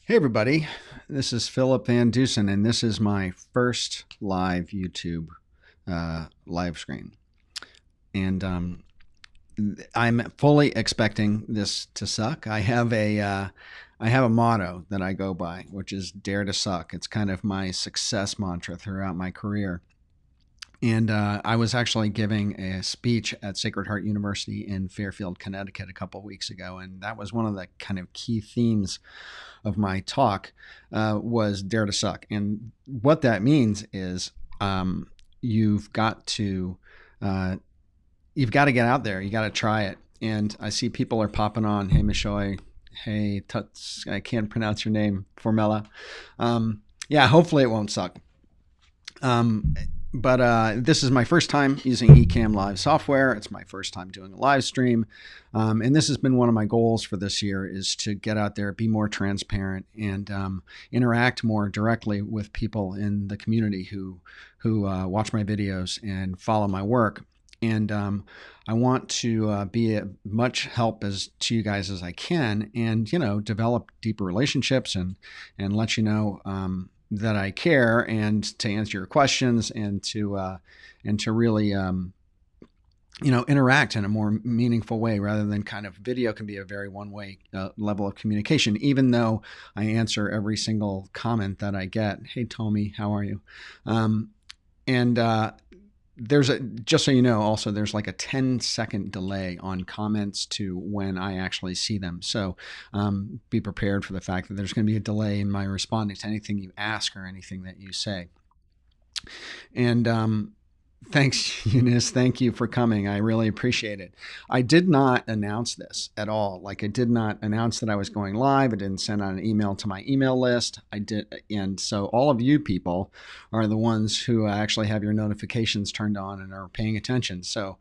Hey everybody, this is Philip VanDusen, and this is my first live YouTube live screen. And I'm fully expecting this to suck. I have a motto that I go by, which is "Dare to Suck." It's kind of my success mantra throughout my career. And I was actually giving a speech at Sacred Heart University in Fairfield, Connecticut, a couple of weeks ago, and that was one of the kind of key themes of my talk was "Dare to Suck." And what that means is you've got to uh, you've got to get out there. You got to try it. And I see people are popping on. Hey, Mishoy. Hey, Tuts. I can't pronounce your name. Formella. Yeah, hopefully it won't suck. Um, but this is my first time using Ecamm Live software. It's my first time doing a live stream. And this has been one of my goals for this year is to get out there, be more transparent, and interact more directly with people in the community who watch my videos and follow my work. And I want to be as much help as to you guys as I can, and develop deeper relationships and let you know that I care, and to answer your questions, and to really interact in a more meaningful way, rather than kind of video can be a very one-way level of communication. Even though I answer every single comment that I get. Hey Tommy, how are you? And there's just so you know, also there's like a 10-second delay on comments to when I actually see them. So be prepared for the fact that there's going to be a delay in my responding to anything you ask or anything that you say. And thanks, Eunice. Thank you for coming. I really appreciate it. I did not announce this at all. Like, I did not announce that I was going live. I didn't send out an email to my email list. I did. And so all of you people are the ones who actually have your notifications turned on and are paying attention. So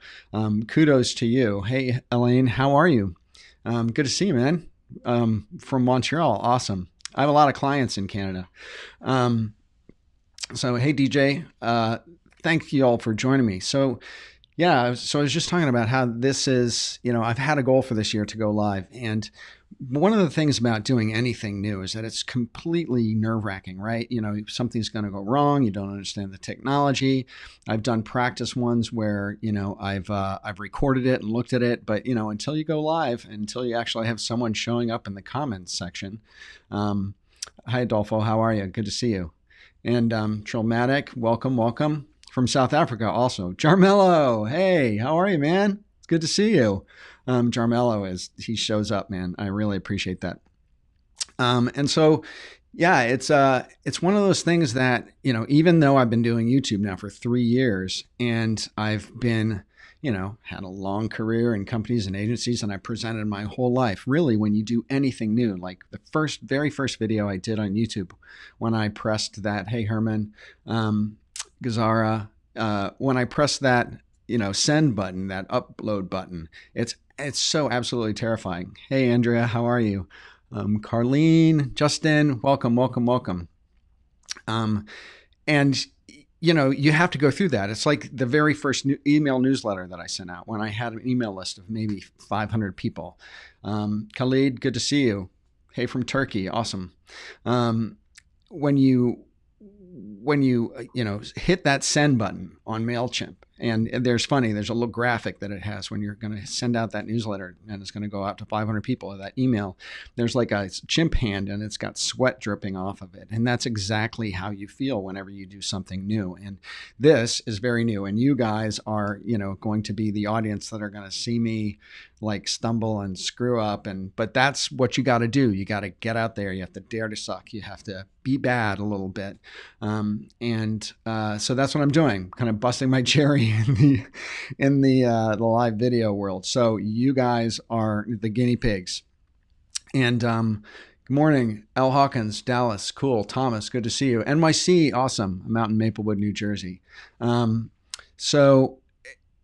kudos to you. Hey, Elaine, how are you? Good to see you, man. From Montreal. Awesome. I have a lot of clients in Canada. So, hey, DJ, thank you all for joining me. So, yeah, so I was just talking about how this is, I've had a goal for this year to go live. And one of the things about doing anything new is that it's completely nerve-wracking, right? Something's going to go wrong. You don't understand the technology. I've done practice ones where, I've recorded it and looked at it, but, until you go live, until you actually have someone showing up in the comments section. Hi, Adolfo. How are you? Good to see you. And Trillmatic, welcome from South Africa also. Jarmello, hey, how are you, man? It's good to see you. Jarmello he shows up, man. I really appreciate that. And so, yeah, it's one of those things that, even though I've been doing YouTube now for 3 years, and I've been, had a long career in companies and agencies, and I presented my whole life. Really, when you do anything new, like the very first video I did on YouTube, when I pressed that, hey Herman, Gazara, when I pressed that, send button, that upload button, it's so absolutely terrifying. Hey Andrea, how are you? Carlene, Justin, welcome. And you have to go through that. It's like the very first email newsletter that I sent out, when I had an email list of maybe 500 people. Khalid, good to see you. Hey, from Turkey, awesome. When you hit that send button on MailChimp, and there's a little graphic that it has when you're going to send out that newsletter, and it's going to go out to 500 people, that email, there's like a chimp hand, and it's got sweat dripping off of it. And that's exactly how you feel whenever you do something new. And this is very new, and you guys are, going to be the audience that are going to see me like stumble and screw up. But that's what you got to do. You got to get out there. You have to dare to suck. You have to be bad a little bit. So that's what I'm doing, kind of busting my cherry in the live video world. So you guys are the guinea pigs. And good morning, L. Hawkins, Dallas, cool. Thomas, good to see you. NYC, awesome. I'm out in Maplewood, New Jersey. So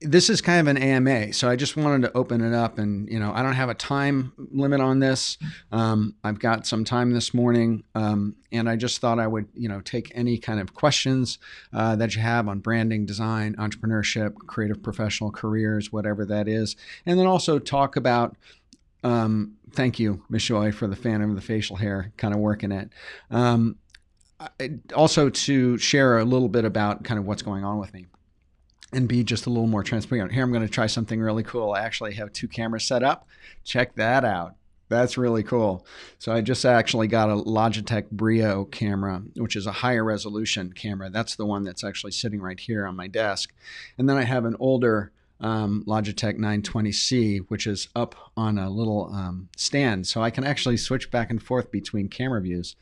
this is kind of an AMA, so I just wanted to open it up, and I don't have a time limit on this. I've got some time this morning, and I just thought I would take any kind of questions that you have on branding, design, entrepreneurship, creative professional careers, whatever that is, and then also talk about Thank you, Mishoy, for the fan of the facial hair, kind of working it. Also to share a little bit about kind of what's going on with me and be just a little more transparent. Here, I'm going to try something really cool. I actually have 2 cameras set up. Check that out. That's really cool. So I just actually got a Logitech Brio camera, which is a higher resolution camera. That's the one that's actually sitting right here on my desk. And then I have an older Logitech 920C, which is up on a little stand. So I can actually switch back and forth between camera views,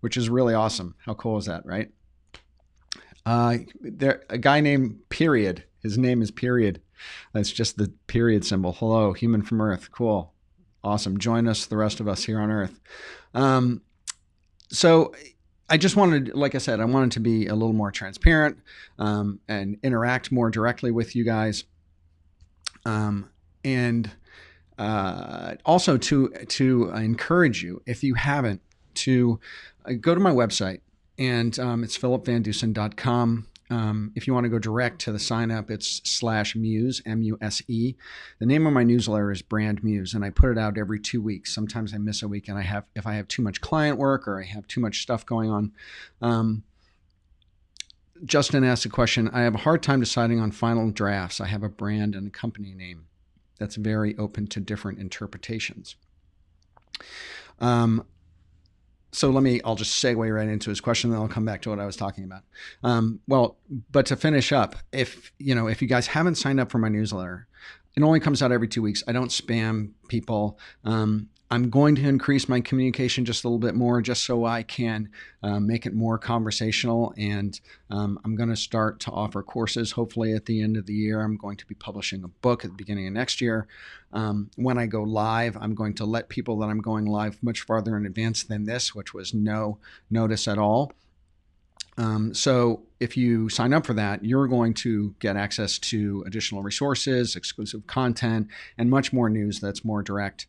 which is really awesome. How cool is that, right? A guy named Period. His name is Period. That's just the period symbol. Hello, human from Earth. Cool. Awesome. Join us, the rest of us here on Earth. So I just wanted, like I said, I wanted to be a little more transparent and interact more directly with you guys. And also to encourage you, if you haven't, to go to my website. And it's philipvandusen.com. If you want to go direct to the sign up, it's /MUSE, MUSE. The name of my newsletter is Brand Muse, and I put it out every 2 weeks. Sometimes I miss a week, and if I have too much client work or I have too much stuff going on. Justin asked a question. I have a hard time deciding on final drafts. I have a brand and a company name that's very open to different interpretations. So I'll just segue right into his question, then I'll come back to what I was talking about. But to finish up, if you guys haven't signed up for my newsletter, it only comes out every 2 weeks. I don't spam people. I'm going to increase my communication just a little bit more just so I can make it more conversational. And I'm going to start to offer courses. Hopefully at the end of the year, I'm going to be publishing a book at the beginning of next year. When I go live, I'm going to let people that I'm going live much farther in advance than this, which was no notice at all. So if you sign up for that, you're going to get access to additional resources, exclusive content, and much more news that's more direct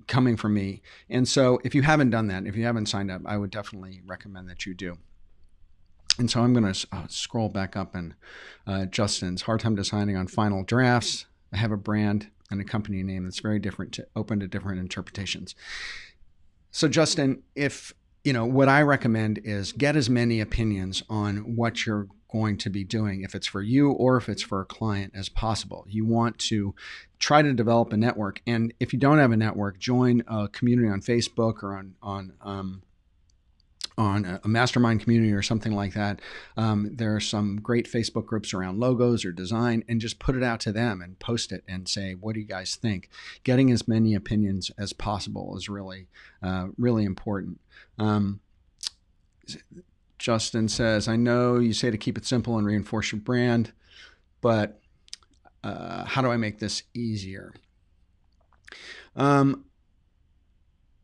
coming from me. And so if you haven't done that, if you haven't signed up, I would definitely recommend that you do. And so I'm going to scroll back up, and Justin's hard time deciding on final drafts. I have a brand and a company name that's very different, open to different interpretations. So Justin, what I recommend is get as many opinions on what you're going to be doing, if it's for you or if it's for a client, as possible. You want to try to develop a network. And if you don't have a network, join a community on Facebook or on a mastermind community or something like that. There are some great Facebook groups around logos or design, and just put it out to them and post it and say, what do you guys think? Getting as many opinions as possible is really, really important. Justin says, I know you say to keep it simple and reinforce your brand, but how do I make this easier?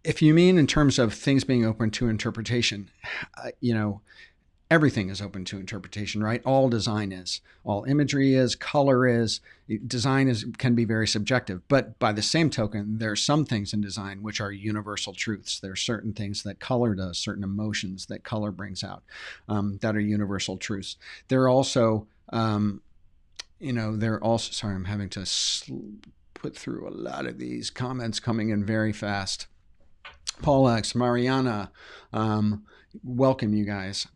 If you mean in terms of things being open to interpretation, everything is open to interpretation, right? All design is, all imagery is, color is, design can be very subjective. But by the same token, there are some things in design which are universal truths. There are certain things that color does, certain emotions that color brings out, that are universal truths. There are also, sorry, I'm having to put through a lot of these comments coming in very fast. Paul X, Mariana, welcome you guys.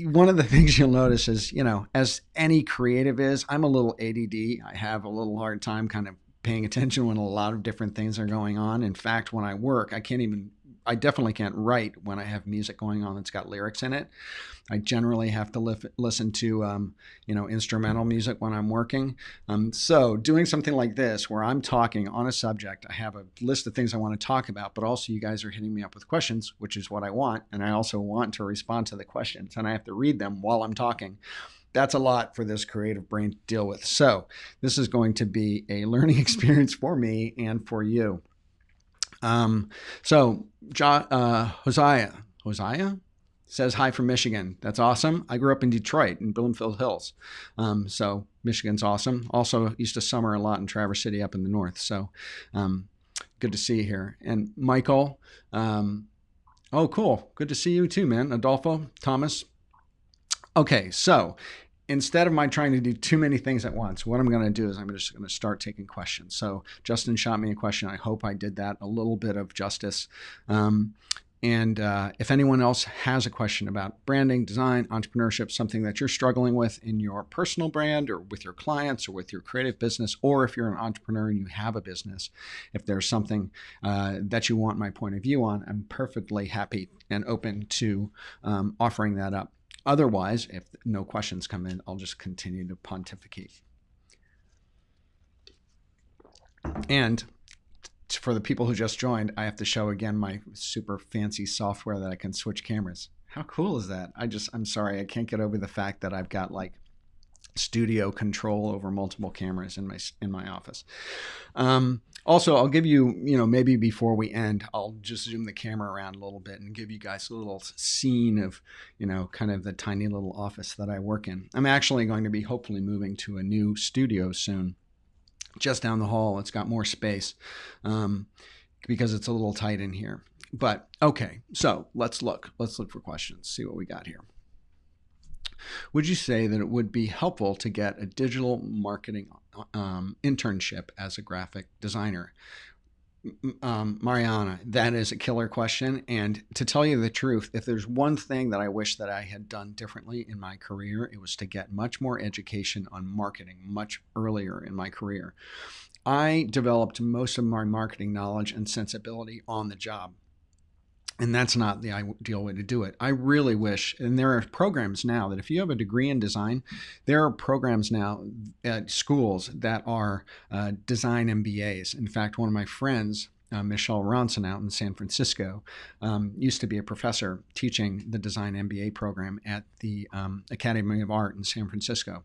One of the things you'll notice is, as any creative is, I'm a little ADD. I have a little hard time kind of paying attention when a lot of different things are going on. In fact, when I work, I definitely can't write when I have music going on that's got lyrics in it. I generally have to listen to, instrumental music when I'm working. So doing something like this, where I'm talking on a subject, I have a list of things I want to talk about, but also you guys are hitting me up with questions, which is what I want. And I also want to respond to the questions, and I have to read them while I'm talking. That's a lot for this creative brain to deal with. So this is going to be a learning experience for me and for you. Hosea says hi from Michigan. That's awesome. I grew up in Detroit, in Bloomfield Hills. So Michigan's awesome. Also used to summer a lot in Traverse City up in the north. So good to see you here. And Michael, oh, cool. Good to see you too, man. Adolfo, Thomas. Okay, so instead of my trying to do too many things at once, what I'm going to do is I'm just going to start taking questions. So Justin shot me a question. I hope I did that a little bit of justice. And if anyone else has a question about branding, design, entrepreneurship, something that you're struggling with in your personal brand or with your clients or with your creative business, or if you're an entrepreneur and you have a business, if there's something that you want my point of view on, I'm perfectly happy and open to offering that up. Otherwise, if no questions come in, I'll just continue to pontificate. And for the people who just joined, I have to show again my super fancy software that I can switch cameras. How cool is that? I'm sorry, I can't get over the fact that I've got like studio control over multiple cameras in my office. Also, I'll give you, maybe before we end, I'll just zoom the camera around a little bit and give you guys a little scene of, kind of the tiny little office that I work in. I'm actually going to be hopefully moving to a new studio soon, just down the hall. It's got more space because it's a little tight in here. But okay, so let's look for questions, see what we got here. Would you say that it would be helpful to get a digital marketing internship as a graphic designer? Mariana, that is a killer question. And to tell you the truth, if there's one thing that I wish that I had done differently in my career, it was to get much more education on marketing much earlier in my career. I developed most of my marketing knowledge and sensibility on the job. And that's not the ideal way to do it. I really wish, and there are programs now that if you have a degree in design, there are programs now at schools that are design MBAs. In fact, one of my friends, Michelle Ronson out in San Francisco, used to be a professor teaching the design MBA program at the Academy of Art in San Francisco.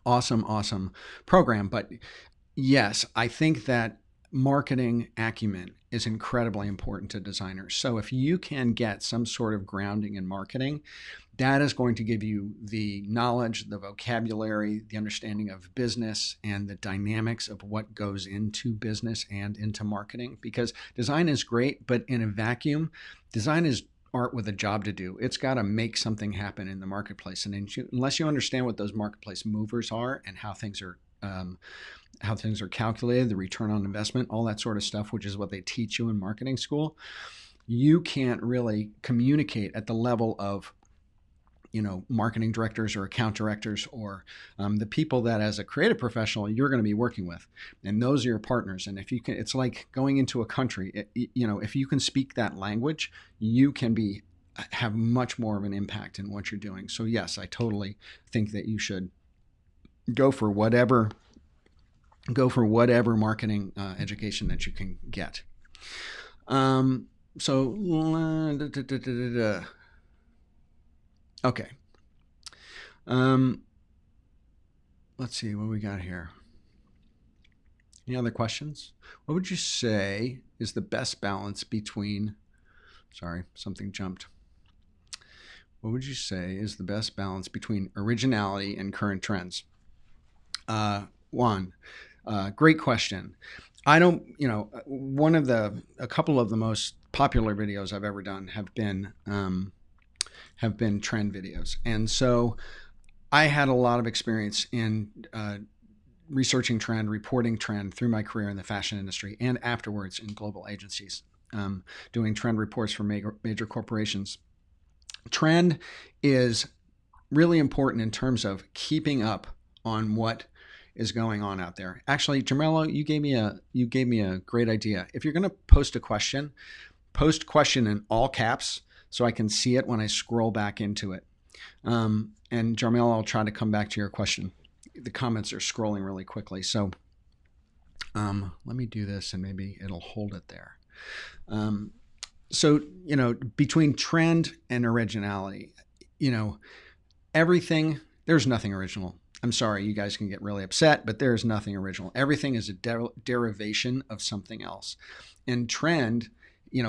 Awesome program. But yes, I think that marketing acumen is incredibly important to designers. So if you can get some sort of grounding in marketing, that is going to give you the knowledge, the vocabulary, the understanding of business, and the dynamics of what goes into business and into marketing. Because design is great, but in a vacuum, design is art with a job to do. It's got to make something happen in the marketplace. And unless you understand what those marketplace movers are and how things are calculated, the return on investment, all that sort of stuff, which is what they teach you in marketing school, you can't really communicate at the level of, marketing directors or account directors or the people that as a creative professional you're going to be working with. And those are your partners. And if you can, it's like going into a country, if you can speak that language, you can have much more of an impact in what you're doing. So yes, I totally think that you should go for whatever marketing education that you can get. Okay. Let's see what we got here. Any other questions? What would you say is the best balance between, sorry, something jumped. What would you say is the best balance between originality and current trends? One, great question. I don't, a couple of the most popular videos I've ever done have been trend videos. And so I had a lot of experience in researching trend, reporting trend through my career in the fashion industry and afterwards in global agencies, doing trend reports for major corporations. Trend is really important in terms of keeping up on what is going on out there. Actually, Jamello, you gave me a great idea. If you're going to post a question, post question in all caps so I can see it when I scroll back into it. And Jamello, I'll try to come back to your question. The comments are scrolling really quickly. So let me do this and maybe it'll hold it there. So, between trend and originality, there's nothing original. I'm sorry, you guys can get really upset, but there's nothing original. Everything is a derivation of something else. And trend,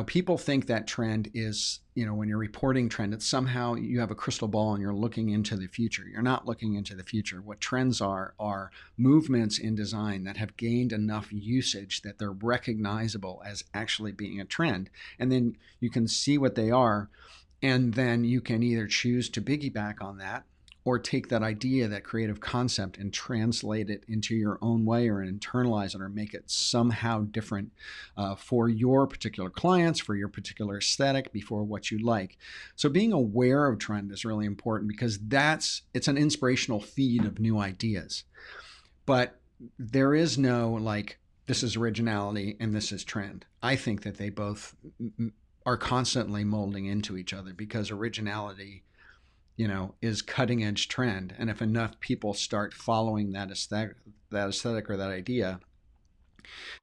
people think that trend is, when you're reporting trend, it's somehow you have a crystal ball and you're looking into the future. You're not looking into the future. What trends are movements in design that have gained enough usage that they're recognizable as actually being a trend. And then you can see what they are, and then you can either choose to piggyback on that, or take that idea, that creative concept, and translate it into your own way, or internalize it, or make it somehow different for your particular clients, for your particular aesthetic, before what you like. So being aware of trend is really important, because it's an inspirational feed of new ideas. But there is no like, this is originality and this is trend. I think that they both are constantly molding into each other, because originality, is cutting edge trend. And if enough people start following that aesthetic or that idea,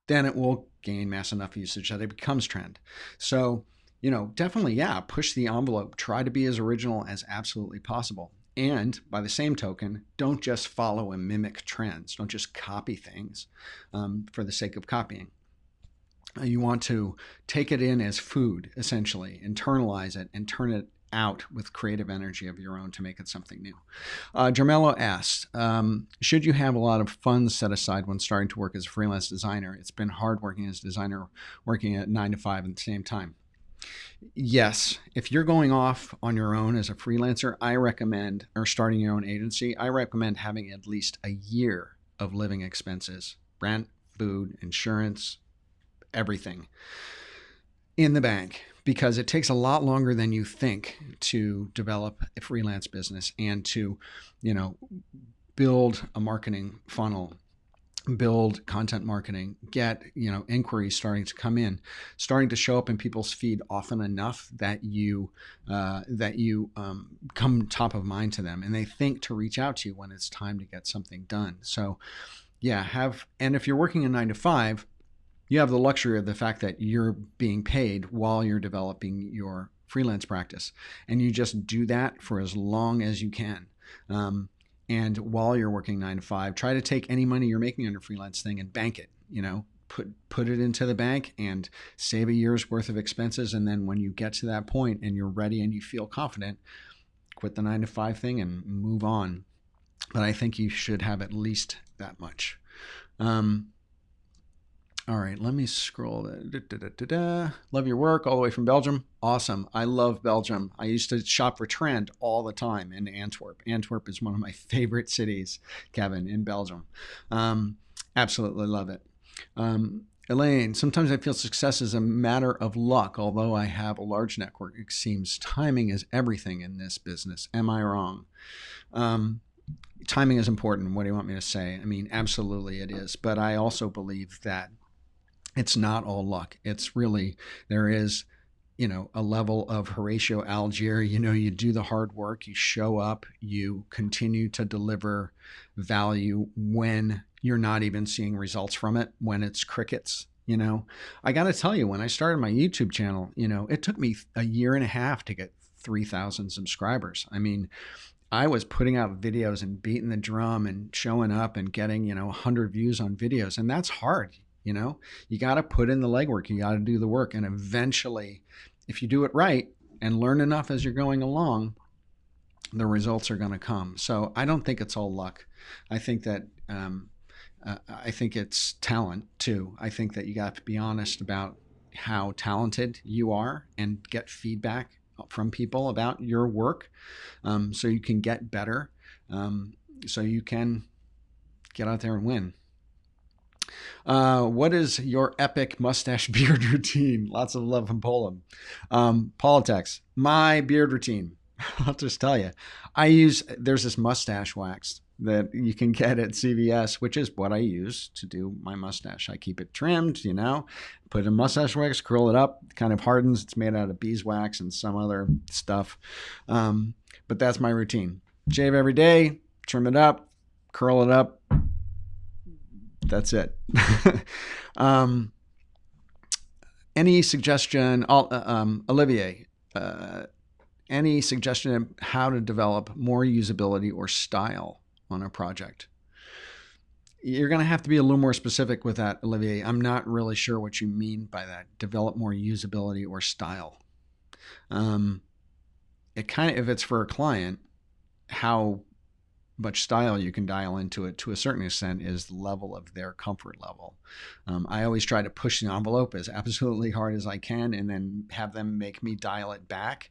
then it will gain mass enough usage that it becomes trend. So, definitely, yeah, push the envelope. Try to be as original as absolutely possible. And by the same token, don't just follow and mimic trends. Don't just copy things for the sake of copying. You want to take it in as food, essentially, internalize it, and turn it out with creative energy of your own to make it something new. Jermello asked, should you have a lot of funds set aside when starting to work as a freelance designer? It's been hard working as a designer, working at 9 to 5 at the same time. Yes, if you're going off on your own as a freelancer, I recommend, or starting your own agency, I recommend having at least a year of living expenses, rent, food, insurance, everything in the bank, because it takes a lot longer than you think to develop a freelance business and to, build a marketing funnel, build content marketing, get, inquiries starting to come in, starting to show up in people's feed often enough that you come top of mind to them, and they think to reach out to you when it's time to get something done. So yeah, and if you're working a 9 to 5, you have the luxury of the fact that you're being paid while you're developing your freelance practice, and you just do that for as long as you can. And while you're working 9 to 5, try to take any money you're making on your freelance thing and bank it. Put it into the bank and save a year's worth of expenses. And then when you get to that point and you're ready and you feel confident, quit the 9 to 5 thing and move on. But I think you should have at least that much. All right, let me scroll. Love your work all the way from Belgium. Awesome. I love Belgium. I used to shop for trend all the time in Antwerp. Antwerp is one of my favorite cities, Kevin, in Belgium. Absolutely love it. Elaine, sometimes I feel success is a matter of luck. Although I have a large network, it seems timing is everything in this business. Am I wrong? Timing is important. What do you want me to say? I mean, absolutely it is. But I also believe that it's not all luck. It's really, there is, a level of Horatio Algier. You do the hard work, you show up, you continue to deliver value when you're not even seeing results from it, when it's crickets. I got to tell you, when I started my YouTube channel, it took me a year and a half to get 3,000 subscribers. I mean, I was putting out videos and beating the drum and showing up and getting, 100 views on videos. And that's hard. You got to put in the legwork. You got to do the work. And eventually, if you do it right and learn enough as you're going along, the results are going to come. So I don't think it's all luck. I think that, I think it's talent too. I think that you got to be honest about how talented you are and get feedback from people about your work, so you can get better, so you can get out there and win. What is your epic mustache beard routine? Lots of love from Poland. Politics. My beard routine. I'll just tell you. There's this mustache wax that you can get at CVS, which is what I use to do my mustache. I keep it trimmed, put in mustache wax, curl it up, it kind of hardens. It's made out of beeswax and some other stuff. But that's my routine. Shave every day, trim it up, curl it up. That's it. Any suggestion, Olivier, any suggestion of how to develop more usability or style on a project? You're going to have to be a little more specific with that, Olivier. I'm not really sure what you mean by that. Develop more usability or style. If it's for a client, how much style you can dial into it to a certain extent is the level of their comfort level. I always try to push the envelope as absolutely hard as I can and then have them make me dial it back.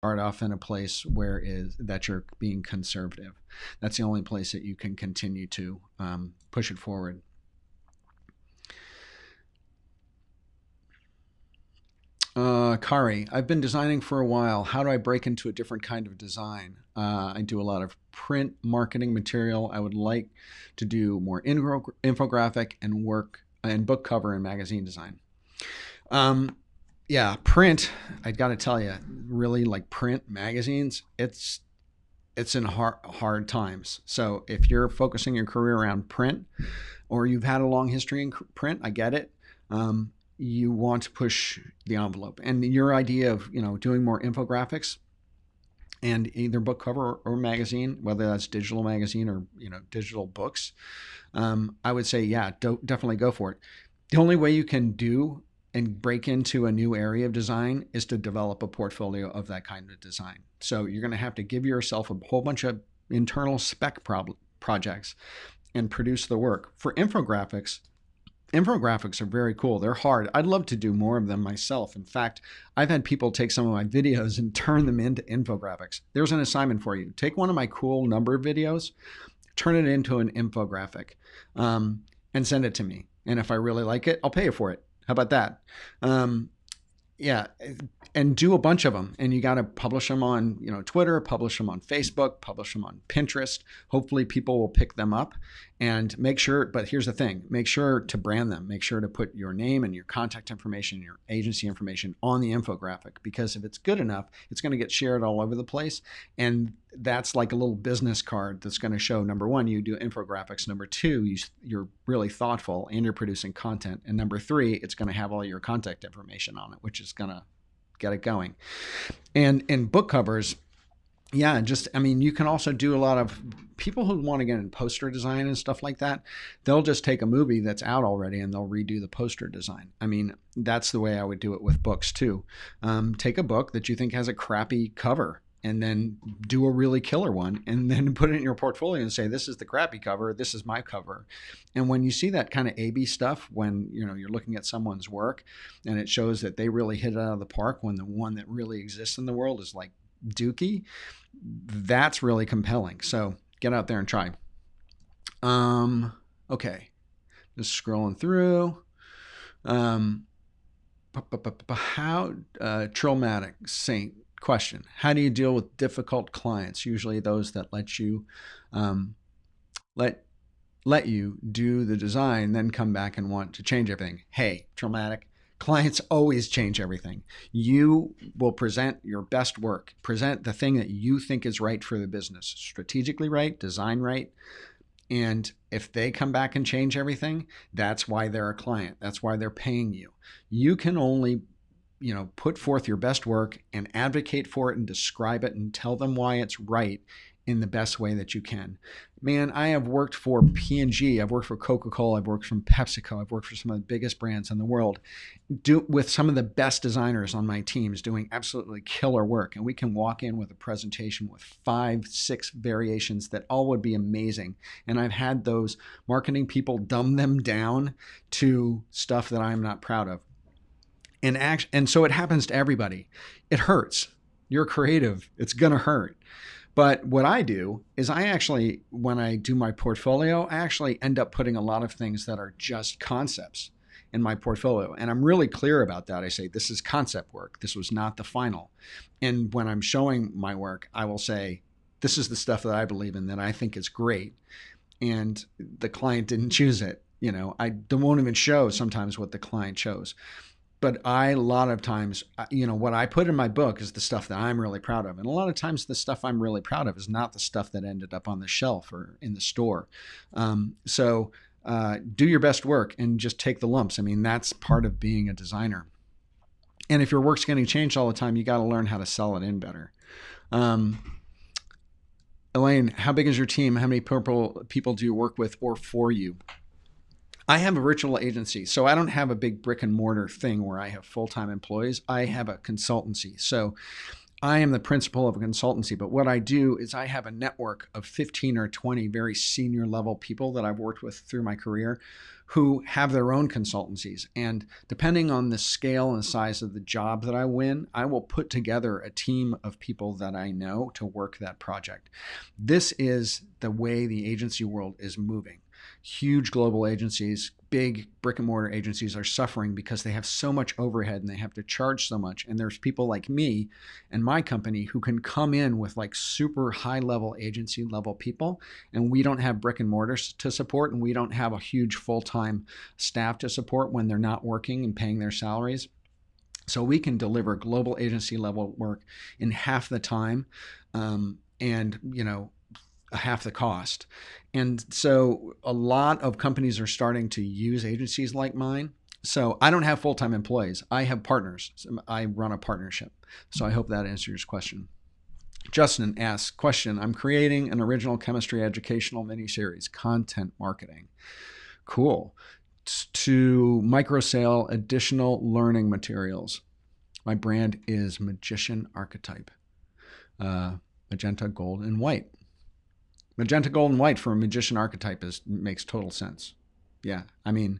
start off in a place where that you're being conservative. That's the only place that you can continue to push it forward. Kari, I've been designing for a while. How do I break into a different kind of design? I do a lot of print marketing material. I would like to do more infographic and work and book cover and magazine design. Yeah, print, I got to tell you, really like print magazines, it's in hard times. So if you're focusing your career around print, or you've had a long history in print, I get it. You want to push the envelope, and your idea of doing more infographics and either book cover or magazine, whether that's digital magazine or digital books, I would say yeah, definitely go for it. The only way you can do and break into a new area of design is to develop a portfolio of that kind of design. So you're going to have to give yourself a whole bunch of internal spec projects and produce the work. For infographics are very cool. They're hard. I'd love to do more of them myself. In fact, I've had people take some of my videos and turn them into infographics. There's an assignment for you. Take one of my cool number videos, turn it into an infographic, and send it to me. And if I really like it, I'll pay you for it. How about that? Yeah, and do a bunch of them, and you got to publish them on Twitter, publish them on Facebook, publish them on Pinterest. Hopefully people will pick them up, and make sure, but here's the thing, make sure to brand them. Make sure to put your name and your contact information, your agency information on the infographic, because if it's good enough, it's going to get shared all over the place. And that's like a little business card that's going to show, number one, you do infographics. Number two, you're really thoughtful and you're producing content. And number three, it's going to have all your contact information on it, which is going to get it going. And in book covers, yeah, you can also do a lot of people who want to get in poster design and stuff like that. They'll just take a movie that's out already and they'll redo the poster design. That's the way I would do it with books too. Take a book that you think has a crappy cover and then do a really killer one and then put it in your portfolio and say, this is the crappy cover, this is my cover. And when you see that kind of A/B stuff, when you're looking at someone's work and it shows that they really hit it out of the park when the one that really exists in the world is like dookie, that's really compelling. So get out there and try. Okay, just scrolling through. How Trillmatic Saint question: how do you deal with difficult clients? Usually those that let you let you do the design, then come back and want to change everything. Hey, Trillmatic, clients always change everything. You will present your best work, present the thing that you think is right for the business, strategically right, design right. And if they come back and change everything, that's why they're a client. That's why they're paying you. You can only put forth your best work and advocate for it and describe it and tell them why it's right in the best way that you can. Man, I have worked for P&G, I've worked for Coca-Cola, I've worked for PepsiCo, I've worked for some of the biggest brands in the world, with some of the best designers on my teams doing absolutely killer work. And we can walk in with a presentation with 5, 6 variations that all would be amazing. And I've had those marketing people dumb them down to stuff that I'm not proud of. And so it happens to everybody. It hurts. You're creative. It's going to hurt. But what I do is when I do my portfolio, I actually end up putting a lot of things that are just concepts in my portfolio. And I'm really clear about that. I say, this is concept work. This was not the final. And when I'm showing my work, I will say, this is the stuff that I believe in, that I think is great. And the client didn't choose it. I won't even show sometimes what the client chose. But a lot of times, what I put in my book is the stuff that I'm really proud of. And a lot of times the stuff I'm really proud of is not the stuff that ended up on the shelf or in the store. So do your best work and just take the lumps. That's part of being a designer. And if your work's getting changed all the time, you got to learn how to sell it in better. Elaine, how big is your team? How many people do you work with or for you? I have a virtual agency, so I don't have a big brick and mortar thing where I have full-time employees. I have a consultancy. So I am the principal of a consultancy, but what I do is I have a network of 15 or 20 very senior level people that I've worked with through my career who have their own consultancies. And depending on the scale and size of the job that I win, I will put together a team of people that I know to work that project. This is the way the agency world is moving. Huge global agencies, big brick and mortar agencies are suffering because they have so much overhead and they have to charge so much. And there's people like me and my company who can come in with like super high level agency level people, and we don't have brick and mortars to support, and we don't have a huge full-time staff to support when they're not working and paying their salaries. So we can deliver global agency level work in half the time, and half the cost. And so a lot of companies are starting to use agencies like mine. So I don't have full-time employees. I have partners. I run a partnership. So I hope that answers your question. Justin asks, question, I'm creating an original chemistry educational mini-series, content marketing. Cool. To microsale additional learning materials. My brand is Magician Archetype. Magenta, gold, and white. Magenta, gold, and white for a magician archetype makes total sense. Yeah, I mean,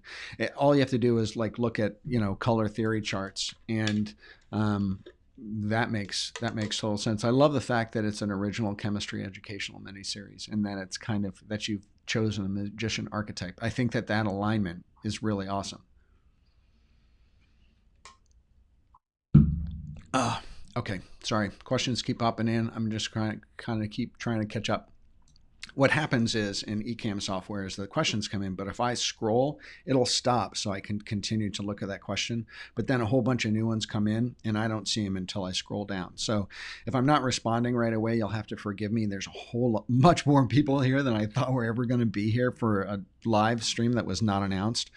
all you have to do is like look at color theory charts, and that makes total sense. I love the fact that it's an original chemistry educational miniseries, and that it's kind of that you've chosen a magician archetype. I think that alignment is really awesome. Okay, sorry. Questions keep popping in. I'm just kind of keep trying to catch up. What happens is in Ecamm software is the questions come in, but if I scroll, it'll stop so I can continue to look at that question. But then a whole bunch of new ones come in and I don't see them until I scroll down. So if I'm not responding right away, you'll have to forgive me. There's a whole much more people here than I thought were ever going to be here for a live stream that was not announced.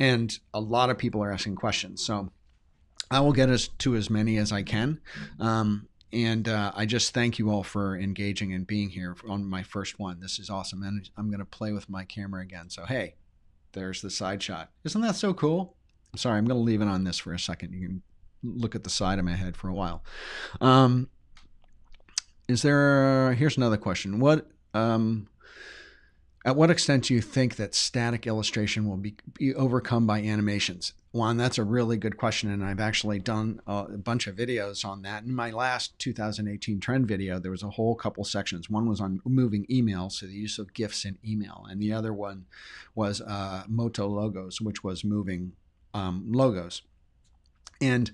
And a lot of people are asking questions. So I will get us to as many as I can. And I just thank you all for engaging and being here on my first one. This is awesome. And I'm going to play with my camera again. So, hey, there's the side shot. Isn't that so cool? Sorry, I'm going to leave it on this for a second. You can look at the side of my head for a while. Here's another question. At what extent do you think that static illustration will be overcome by animations? Juan, that's a really good question, and I've actually done a bunch of videos on that. In my last 2018 trend video, there was a whole couple sections. One was on moving email, so the use of GIFs in email, and the other one was Moto logos, which was moving logos. And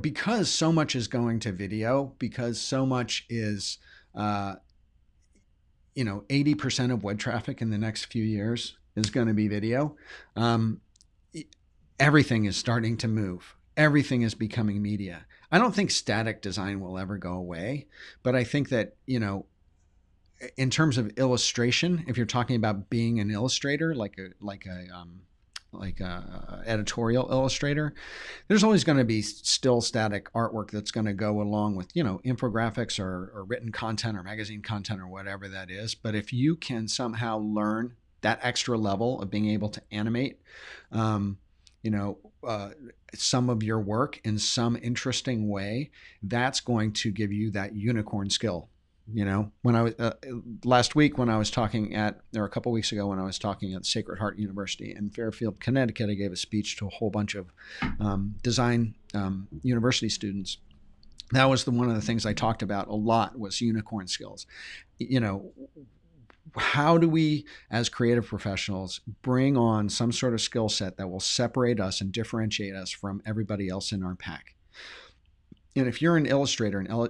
because so much is going to video, because so much is 80% of web traffic in the next few years is going to be video. Everything is starting to move. Everything is becoming media. I don't think static design will ever go away, but I think that, in terms of illustration, if you're talking about being an illustrator, like a editorial illustrator, there's always going to be still static artwork that's going to go along with, infographics or written content or magazine content or whatever that is. But if you can somehow learn that extra level of being able to animate, some of your work in some interesting way, that's going to give you that unicorn skill. When I was last week when I was talking or a couple weeks ago when I was talking at Sacred Heart University in Fairfield, Connecticut, I gave a speech to a whole bunch of design university students. That was one of the things I talked about a lot was unicorn skills. How do we, as creative professionals, bring on some sort of skill set that will separate us and differentiate us from everybody else in our pack? And if you're an illustrator, an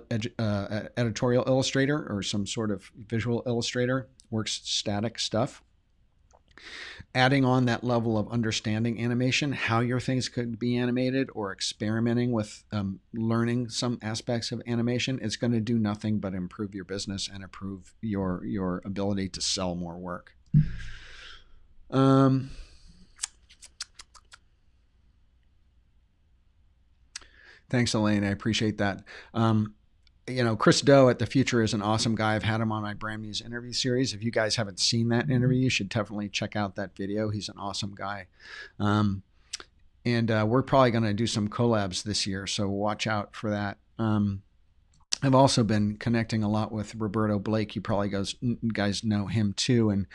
editorial illustrator or some sort of visual illustrator, works static stuff, adding on that level of understanding animation, how your things could be animated, or experimenting with learning some aspects of animation, it's going to do nothing but improve your business and improve your ability to sell more work. Thanks, Elaine. I appreciate that. Chris Doe at The Future is an awesome guy. I've had him on my Brand MUSE interview series. If you guys haven't seen that interview, you should definitely check out that video. He's an awesome guy. And we're probably going to do some collabs this year, so watch out for that. I've also been connecting a lot with Roberto Blake. You probably guys know him too. And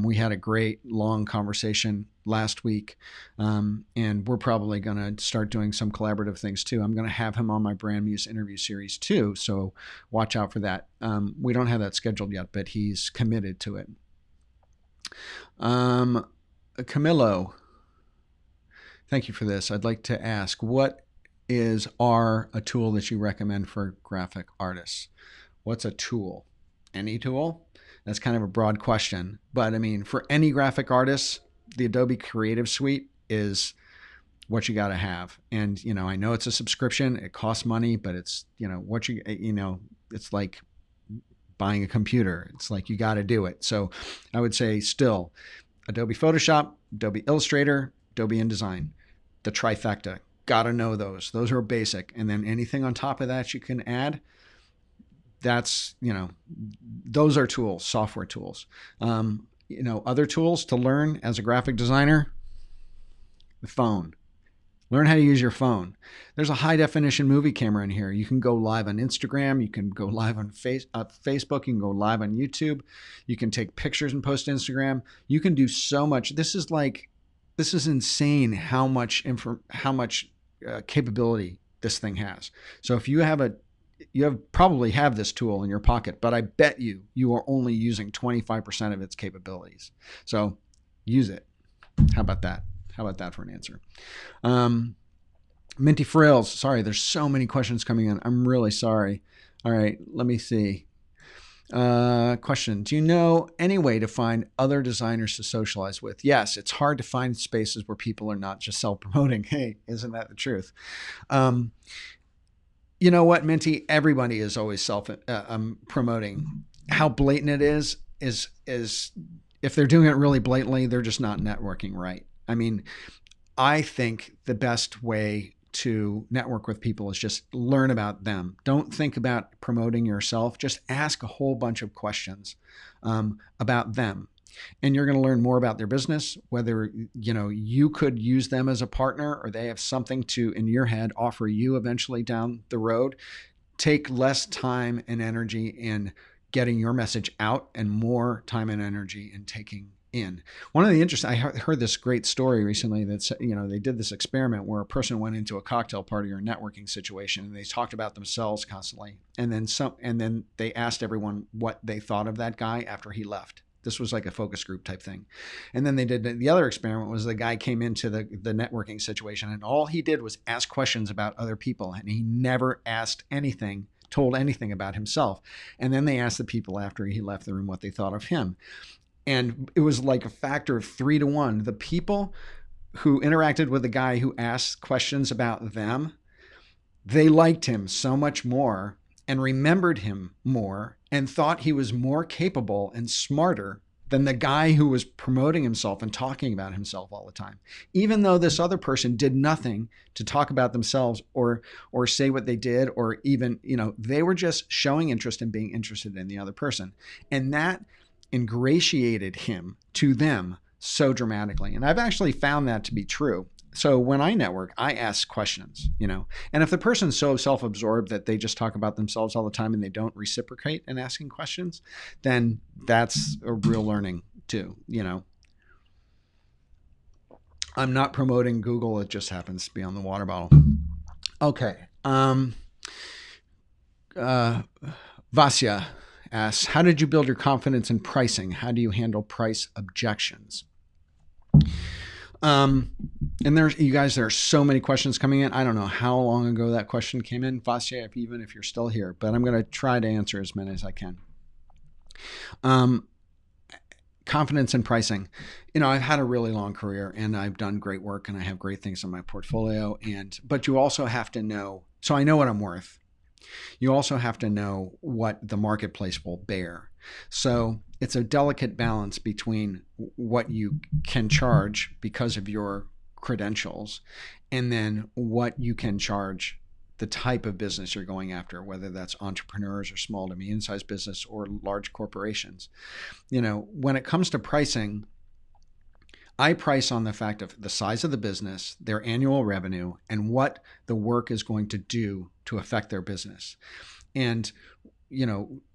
we had a great long conversation last week. And we're probably going to start doing some collaborative things too. I'm going to have him on my Brand Muse interview series too. So watch out for that. We don't have that scheduled yet, but he's committed to it. Camillo, thank you for this. I'd like to ask, what is a tool that you recommend for graphic artists? What's a tool? Any tool? That's kind of a broad question, but I mean, for any graphic artist, the Adobe Creative Suite is what you got to have. And I know it's a subscription, it costs money, but it's it's like buying a computer. It's like you got to do it. So I would say still Adobe Photoshop, Adobe Illustrator, Adobe InDesign, the trifecta. Got to know those. Those are basic. And then anything on top of that you can add, that's, those are tools, software tools. Other tools to learn as a graphic designer, the phone. Learn how to use your phone. There's a high definition movie camera in here. You can go live on Instagram. You can go live on Facebook. You can go live on YouTube. You can take pictures and post to Instagram. You can do so much. This is insane how much capability this thing has. So if you probably have this tool in your pocket, but I bet you are only using 25% of its capabilities. So use it. How about that? How about that for an answer? Minty Frills. Sorry, there's so many questions coming in. I'm really sorry. All right, let me see. Question. Do you know any way to find other designers to socialize with? Yes, it's hard to find spaces where people are not just self-promoting. Hey, isn't that the truth? You know what, Minty? Everybody is always self-promoting. How blatant it is if they're doing it really blatantly, they're just not networking right. I mean, I think the best way to network with people is just learn about them. Don't think about promoting yourself. Just ask a whole bunch of questions about them. And you're going to learn more about their business, whether you could use them as a partner or they have something to, in your head, offer you eventually down the road. Take less time and energy in getting your message out and more time and energy in taking in. One of the I heard this great story recently that, they did this experiment where a person went into a cocktail party or a networking situation and they talked about themselves constantly. And then they asked everyone what they thought of that guy after he left. This was like a focus group type thing. And then the other experiment was the guy came into the networking situation and all he did was ask questions about other people. And he never told anything about himself. And then they asked the people after he left the room what they thought of him. And it was like a factor of 3 to 1. The people who interacted with the guy who asked questions about them, they liked him so much more and remembered him more and thought he was more capable and smarter than the guy who was promoting himself and talking about himself all the time. Even though this other person did nothing to talk about themselves or say what they did, or even, they were just showing interest and being interested in the other person. And that ingratiated him to them so dramatically. And I've actually found that to be true. So when I network, I ask questions, and if the person's so self-absorbed that they just talk about themselves all the time and they don't reciprocate in asking questions, then that's a real learning too, I'm not promoting Google. It just happens to be on the water bottle. Okay. Vasya asks, how did you build your confidence in pricing? How do you handle price objections? And there are so many questions coming in. I don't know how long ago that question came in, Vasya, even if you're still here, but I'm going to try to answer as many as I can. Confidence in pricing. I've had a really long career and I've done great work and I have great things in my portfolio. But you also have to know, so I know what I'm worth. You also have to know what the marketplace will bear. So it's a delicate balance between what you can charge because of your credentials and then what you can charge the type of business you're going after, whether that's entrepreneurs or small to medium-sized business or large corporations. When it comes to pricing, I price on the fact of the size of the business, their annual revenue, and what the work is going to do to affect their business. And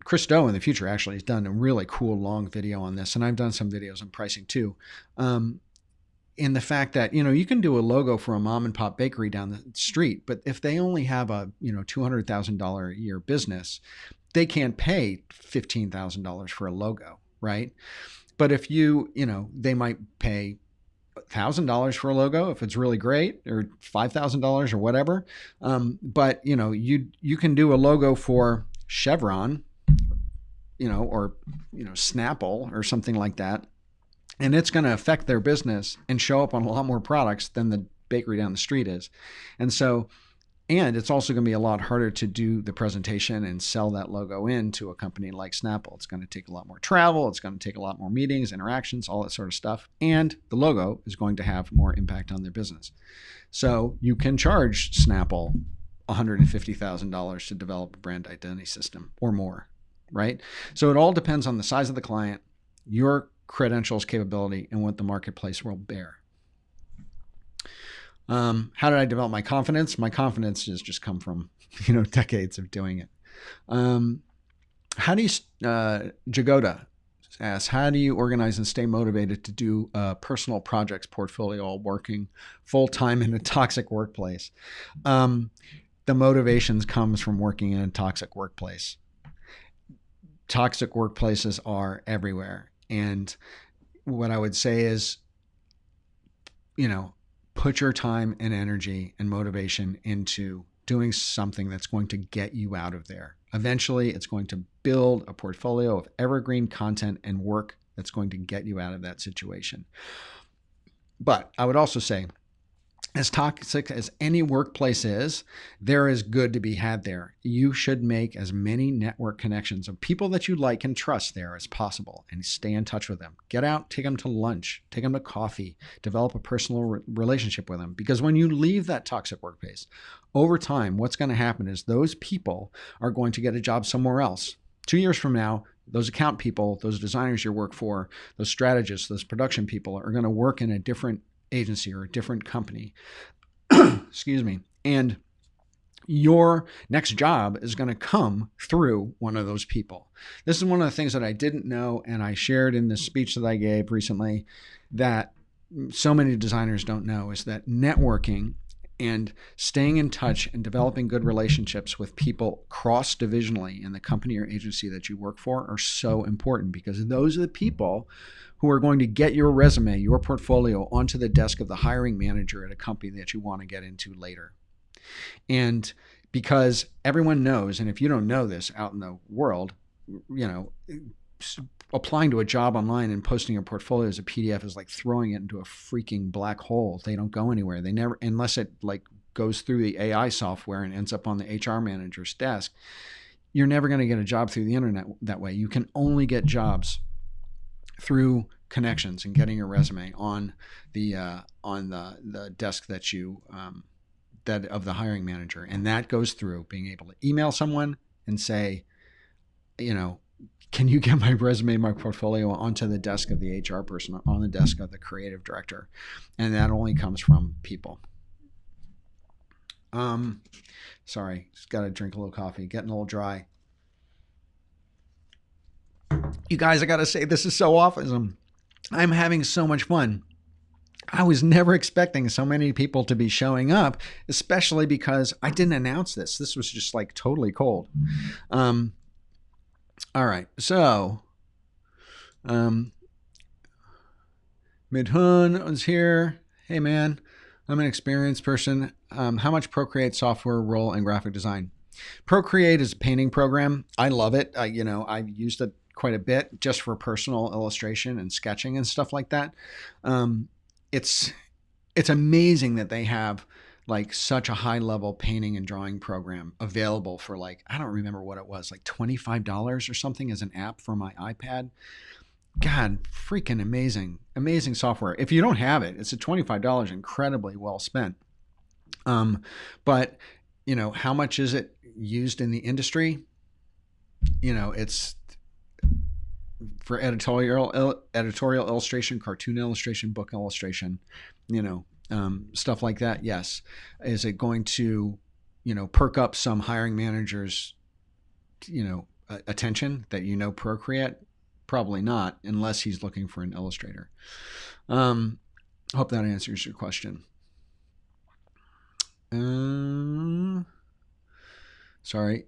Chris Do in the future actually has done a really cool long video on this, and I've done some videos on pricing too. In the fact that you can do a logo for a mom and pop bakery down the street, but if they only have a $200,000 a year business, they can't pay $15,000 for a logo, right? But if they might pay $1,000 for a logo if it's really great, or $5,000 or whatever. But you can do a logo for Chevron, or Snapple or something like that, and it's going to affect their business and show up on a lot more products than the bakery down the street is. And it's also going to be a lot harder to do the presentation and sell that logo into a company like Snapple. It's going to take a lot more travel. It's going to take a lot more meetings, interactions, all that sort of stuff. And the logo is going to have more impact on their business. So you can charge Snapple $150,000 to develop a brand identity system or more, right? So it all depends on the size of the client, your credentials, capability, and what the marketplace will bear. How did I develop my confidence? My confidence has just come from, decades of doing it. How do you, Jagoda asks, how do you organize and stay motivated to do personal projects portfolio while working full-time in a toxic workplace? The motivations comes from working in a toxic workplace. Toxic workplaces are everywhere. And what I would say is, put your time and energy and motivation into doing something that's going to get you out of there. Eventually, it's going to build a portfolio of evergreen content and work that's going to get you out of that situation. But I would also say, as toxic as any workplace is, there is good to be had there. You should make as many network connections of people that you like and trust there as possible, and stay in touch with them. Get out, take them to lunch, take them to coffee, develop a personal relationship with them. Because when you leave that toxic workplace, over time, what's going to happen is those people are going to get a job somewhere else. 2 years from now, those account people, those designers you work for, those strategists, those production people are going to work in a different agency or a different company. Excuse me. And your next job is going to come through one of those people. This is one of the things that I didn't know, and I shared in the speech that I gave recently that so many designers don't know, is that networking and staying in touch and developing good relationships with people cross-divisionally in the company or agency that you work for are so important, because those are the people who are going to get your resume, your portfolio onto the desk of the hiring manager at a company that you want to get into later. And because everyone knows, and if you don't know this out in the world, applying to a job online and posting your portfolio as a PDF is like throwing it into a freaking black hole. They don't go anywhere. They never, unless it goes through the AI software and ends up on the HR manager's desk. You're never going to get a job through the internet that way. You can only get jobs through connections and getting your resume on the desk that you that of the hiring manager, and that goes through being able to email someone and say, can you get my resume, my portfolio onto the desk of the HR person, on the desk of the creative director, and that only comes from people. Sorry, just got to drink a little coffee, getting a little dry. You guys, I got to say, this is so awesome. I'm having so much fun. I was never expecting so many people to be showing up, especially because I didn't announce this. This was just like totally cold. All right. So, Midhun was here. Hey, man, I'm an experienced person. How much Procreate software, role, and graphic design? Procreate is a painting program. I love it. I've used it quite a bit just for personal illustration and sketching and stuff like that. It's amazing that they have like such a high level painting and drawing program available for I don't remember what it was, like $25 or something as an app for my iPad. God, freaking amazing, amazing software. If you don't have it, it's a $25 incredibly well spent. But how much is it used in the industry? It's for editorial illustration, cartoon illustration, book illustration, stuff like that. Yes. Is it going to, perk up some hiring managers' attention that Procreate? Probably not, unless he's looking for an illustrator. Hope that answers your question. Sorry.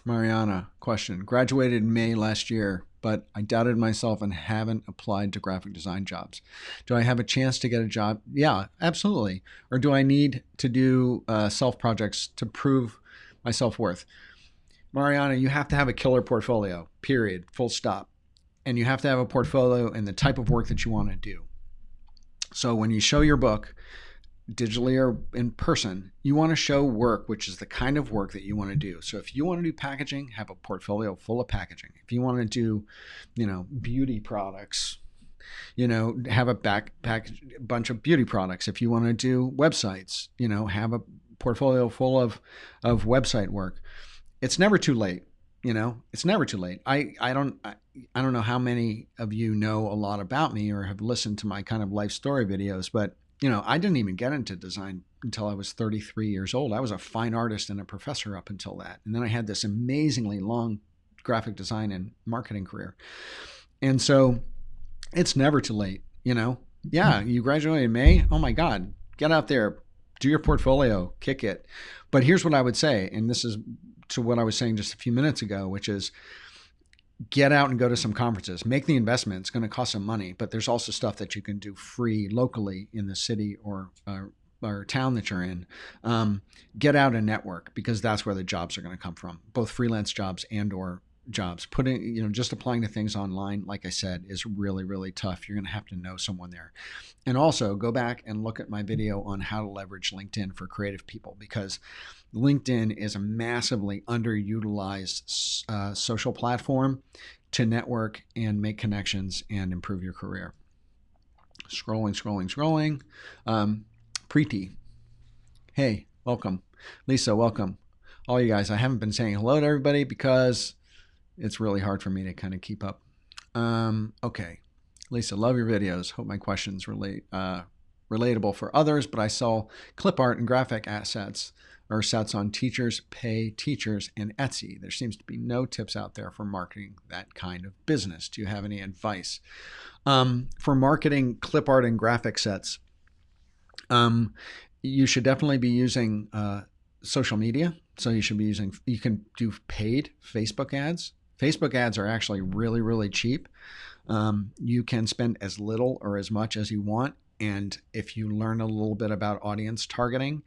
Mariana, question. Graduated in May last year, but I doubted myself and haven't applied to graphic design jobs. Do I have a chance to get a job? Yeah, absolutely. Or do I need to do self projects to prove my self-worth? Mariana, you have to have a killer portfolio, period, full stop. And you have to have a portfolio and the type of work that you want to do. So when you show your book, digitally or in person, you want to show work, which is the kind of work that you want to do. So if you want to do packaging, have a portfolio full of packaging. If you want to do, beauty products, have a bunch of beauty products. If you want to do websites, have a portfolio full of website work. It's never too late. It's never too late. I don't know how many of you know a lot about me or have listened to my kind of life story videos, but I didn't even get into design until I was 33 years old. I was a fine artist and a professor up until that. And then I had this amazingly long graphic design and marketing career. And so it's never too late, Yeah, you graduated in May. Oh my God, get out there, do your portfolio, kick it. But here's what I would say, and this is to what I was saying just a few minutes ago, which is get out and go to some conferences, make the investment. It's going to cost some money, but there's also stuff that you can do free locally in the city or town that you're in. Get out and network, because that's where the jobs are going to come from, both freelance jobs and or jobs. Just applying to things online, like I said, is really, really tough. You're going to have to know someone there. And also go back and look at my video on how to leverage LinkedIn for creative people, because LinkedIn is a massively underutilized social platform to network and make connections and improve your career. Scrolling. Preeti, hey, welcome. Lisa, welcome. All you guys, I haven't been saying hello to everybody because it's really hard for me to kind of keep up. Okay. Lisa, love your videos. Hope my questions relatable for others, but I saw clip art and graphic assets or sets on Teachers Pay Teachers and Etsy. There seems to be no tips out there for marketing that kind of business. Do you have any advice? For marketing clip art and graphic sets, you should definitely be using social media. So you can do paid Facebook ads. Facebook ads are actually really, really cheap. You can spend as little or as much as you want. And if you learn a little bit about audience targeting,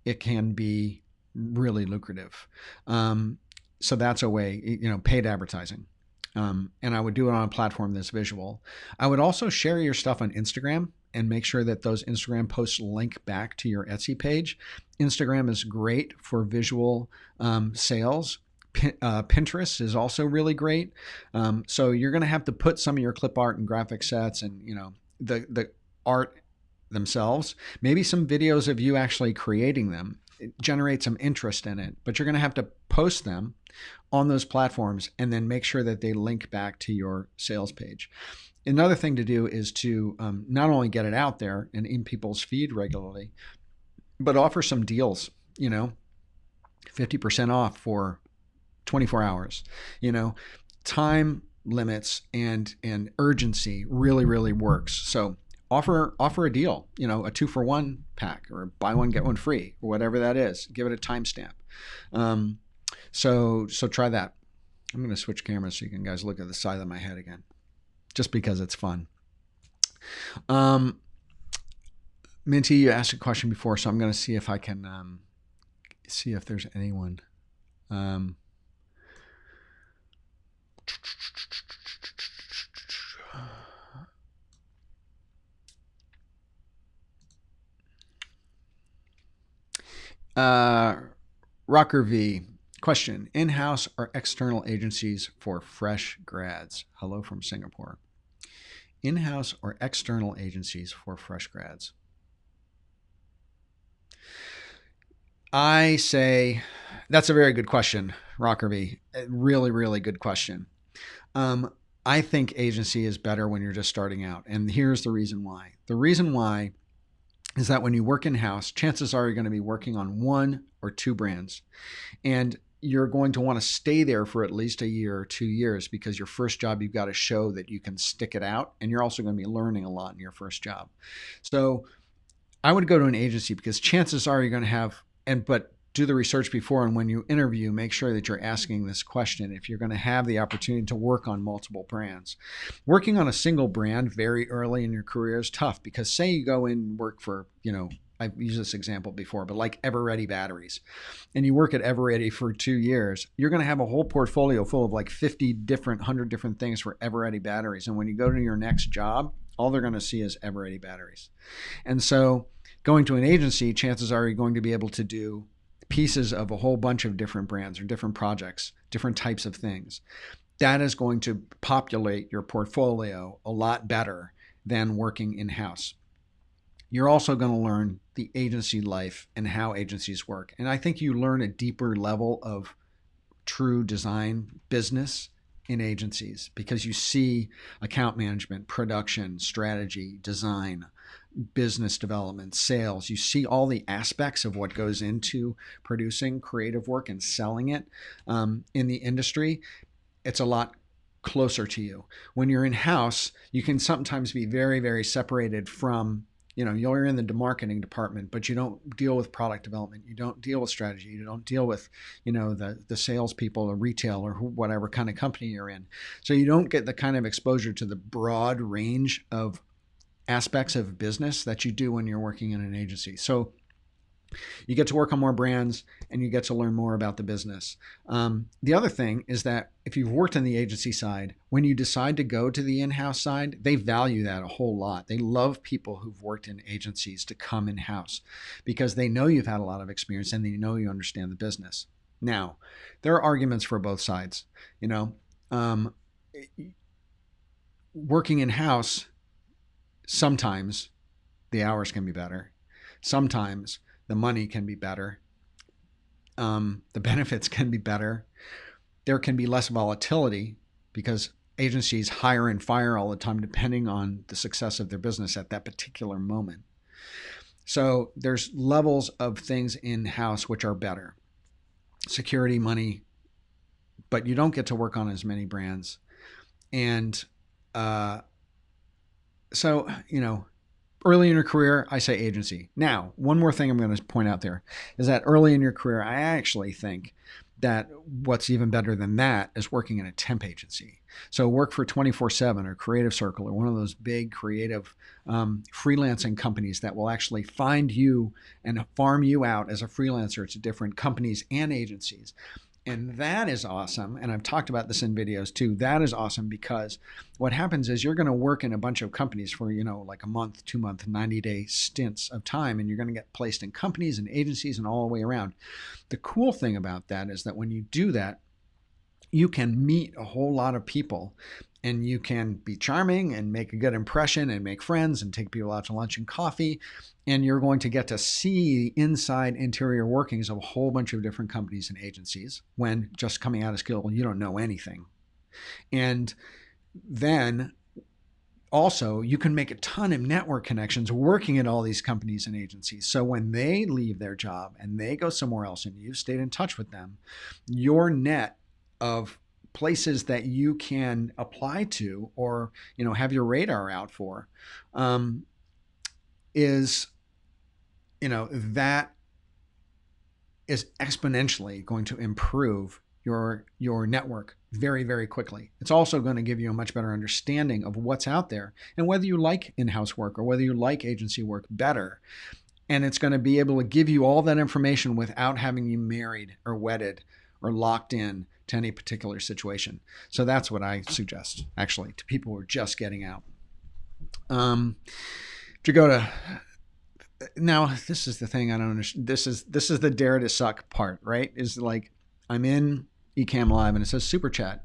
it can be really lucrative. So that's a way, paid advertising. And I would do it on a platform that's visual. I would also share your stuff on Instagram and make sure that those Instagram posts link back to your Etsy page. Instagram is great for visual sales. Pinterest is also really great. So you're going to have to put some of your clip art and graphic sets and, the art themselves, maybe some videos of you actually creating them, generate some interest in it, but you're going to have to post them on those platforms and then make sure that they link back to your sales page. Another thing to do is to not only get it out there and in people's feed regularly, but offer some deals, 50% off for 24 hours, time limits and urgency really, really works. So offer a deal, a 2-for-1 pack or buy one, get one free or whatever that is. Give it a timestamp. So try that. I'm going to switch cameras so you can guys look at the side of my head again, just because it's fun. Minty, you asked a question before, so I'm going to see if I can see if there's anyone. Rocker V, question, in-house or external agencies for fresh grads? Hello from Singapore. In-house or external agencies for fresh grads? I say that's a very good question, Rocker V. Really, really good question. I think agency is better when you're just starting out. And here's the reason why. The reason why is that when you work in-house, chances are you're going to be working on 1 or 2 brands. And you're going to want to stay there for at least a year or 2 years, because your first job, you've got to show that you can stick it out, and you're also going to be learning a lot in your first job. So I would go to an agency, because chances are you're going to have, but do the research before, and when you interview, make sure that you're asking this question if you're going to have the opportunity to work on multiple brands. Working on a single brand very early in your career is tough, because say you go in and work for, I've used this example before, but like Eveready batteries, and you work at Eveready for 2 years, you're going to have a whole portfolio full of like 100 different things for Eveready batteries. And when you go to your next job, all they're going to see is Eveready batteries. And so going to an agency, chances are you're going to be able to do pieces of a whole bunch of different brands or different projects, different types of things. That is going to populate your portfolio a lot better than working in-house. You're also going to learn the agency life and how agencies work. And I think you learn a deeper level of true design business in agencies, because you see account management, production, strategy, design, business development, sales. You see all the aspects of what goes into producing creative work and selling it in the industry. It's a lot closer to you. When you're in-house, you can sometimes be very, very separated from, you're in the marketing department, but you don't deal with product development. You don't deal with strategy. You don't deal with, the salespeople or retail or whatever kind of company you're in. So you don't get the kind of exposure to the broad range of aspects of business that you do when you're working in an agency. So you get to work on more brands, and you get to learn more about the business. The other thing is that if you've worked on the agency side, when you decide to go to the in-house side, they value that a whole lot. They love people who've worked in agencies to come in-house, because they know you've had a lot of experience and they know you understand the business. Now, there are arguments for both sides. Working in-house, sometimes the hours can be better. Sometimes the money can be better. The benefits can be better. There can be less volatility, because agencies hire and fire all the time depending on the success of their business at that particular moment. So there's levels of things in-house which are better. Security, money, but you don't get to work on as many brands. And so, early in your career, I say agency. Now, one more thing I'm going to point out there is that early in your career, I actually think that what's even better than that is working in a temp agency. So work for 24/7 or Creative Circle or one of those big creative freelancing companies that will actually find you and farm you out as a freelancer to different companies and agencies. And that is awesome. And I've talked about this in videos too. That is awesome, because what happens is you're going to work in a bunch of companies for, like a month, 2 month, 90-day stints of time. And you're going to get placed in companies and agencies and all the way around. The cool thing about that is that when you do that, you can meet a whole lot of people, and you can be charming and make a good impression and make friends and take people out to lunch and coffee. And you're going to get to see the inside interior workings of a whole bunch of different companies and agencies, when just coming out of school, you don't know anything. And then also you can make a ton of network connections working at all these companies and agencies. So when they leave their job and they go somewhere else and you've stayed in touch with them, your net of places that you can apply to or have your radar out for is that is exponentially going to improve your network very, very quickly. It's also going to give you a much better understanding of what's out there and whether you like in-house work or whether you like agency work better. And it's going to be able to give you all that information without having you married or wedded or locked in to any particular situation. So that's what I suggest, actually, to people who are just getting out. To go to now, this is the thing I don't understand. This is the dare to suck part, right? Is like I'm in Ecamm Live and it says super chat.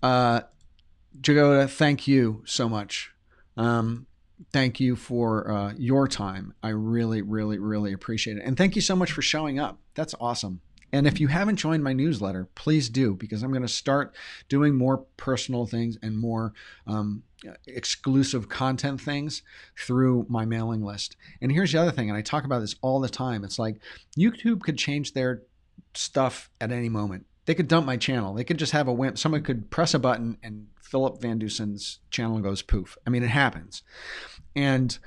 Jagoda, thank you so much. Thank you for your time. I really, really, really appreciate it. And thank you so much for showing up. That's awesome. And if you haven't joined my newsletter, please do, because I'm going to start doing more personal things and more exclusive content things through my mailing list. And here's the other thing, and I talk about this all the time. It's like YouTube could change their stuff at any moment. They could dump my channel. They could just have a whim. Someone could press a button and Philip VanDusen's channel goes poof. I mean, it happens. And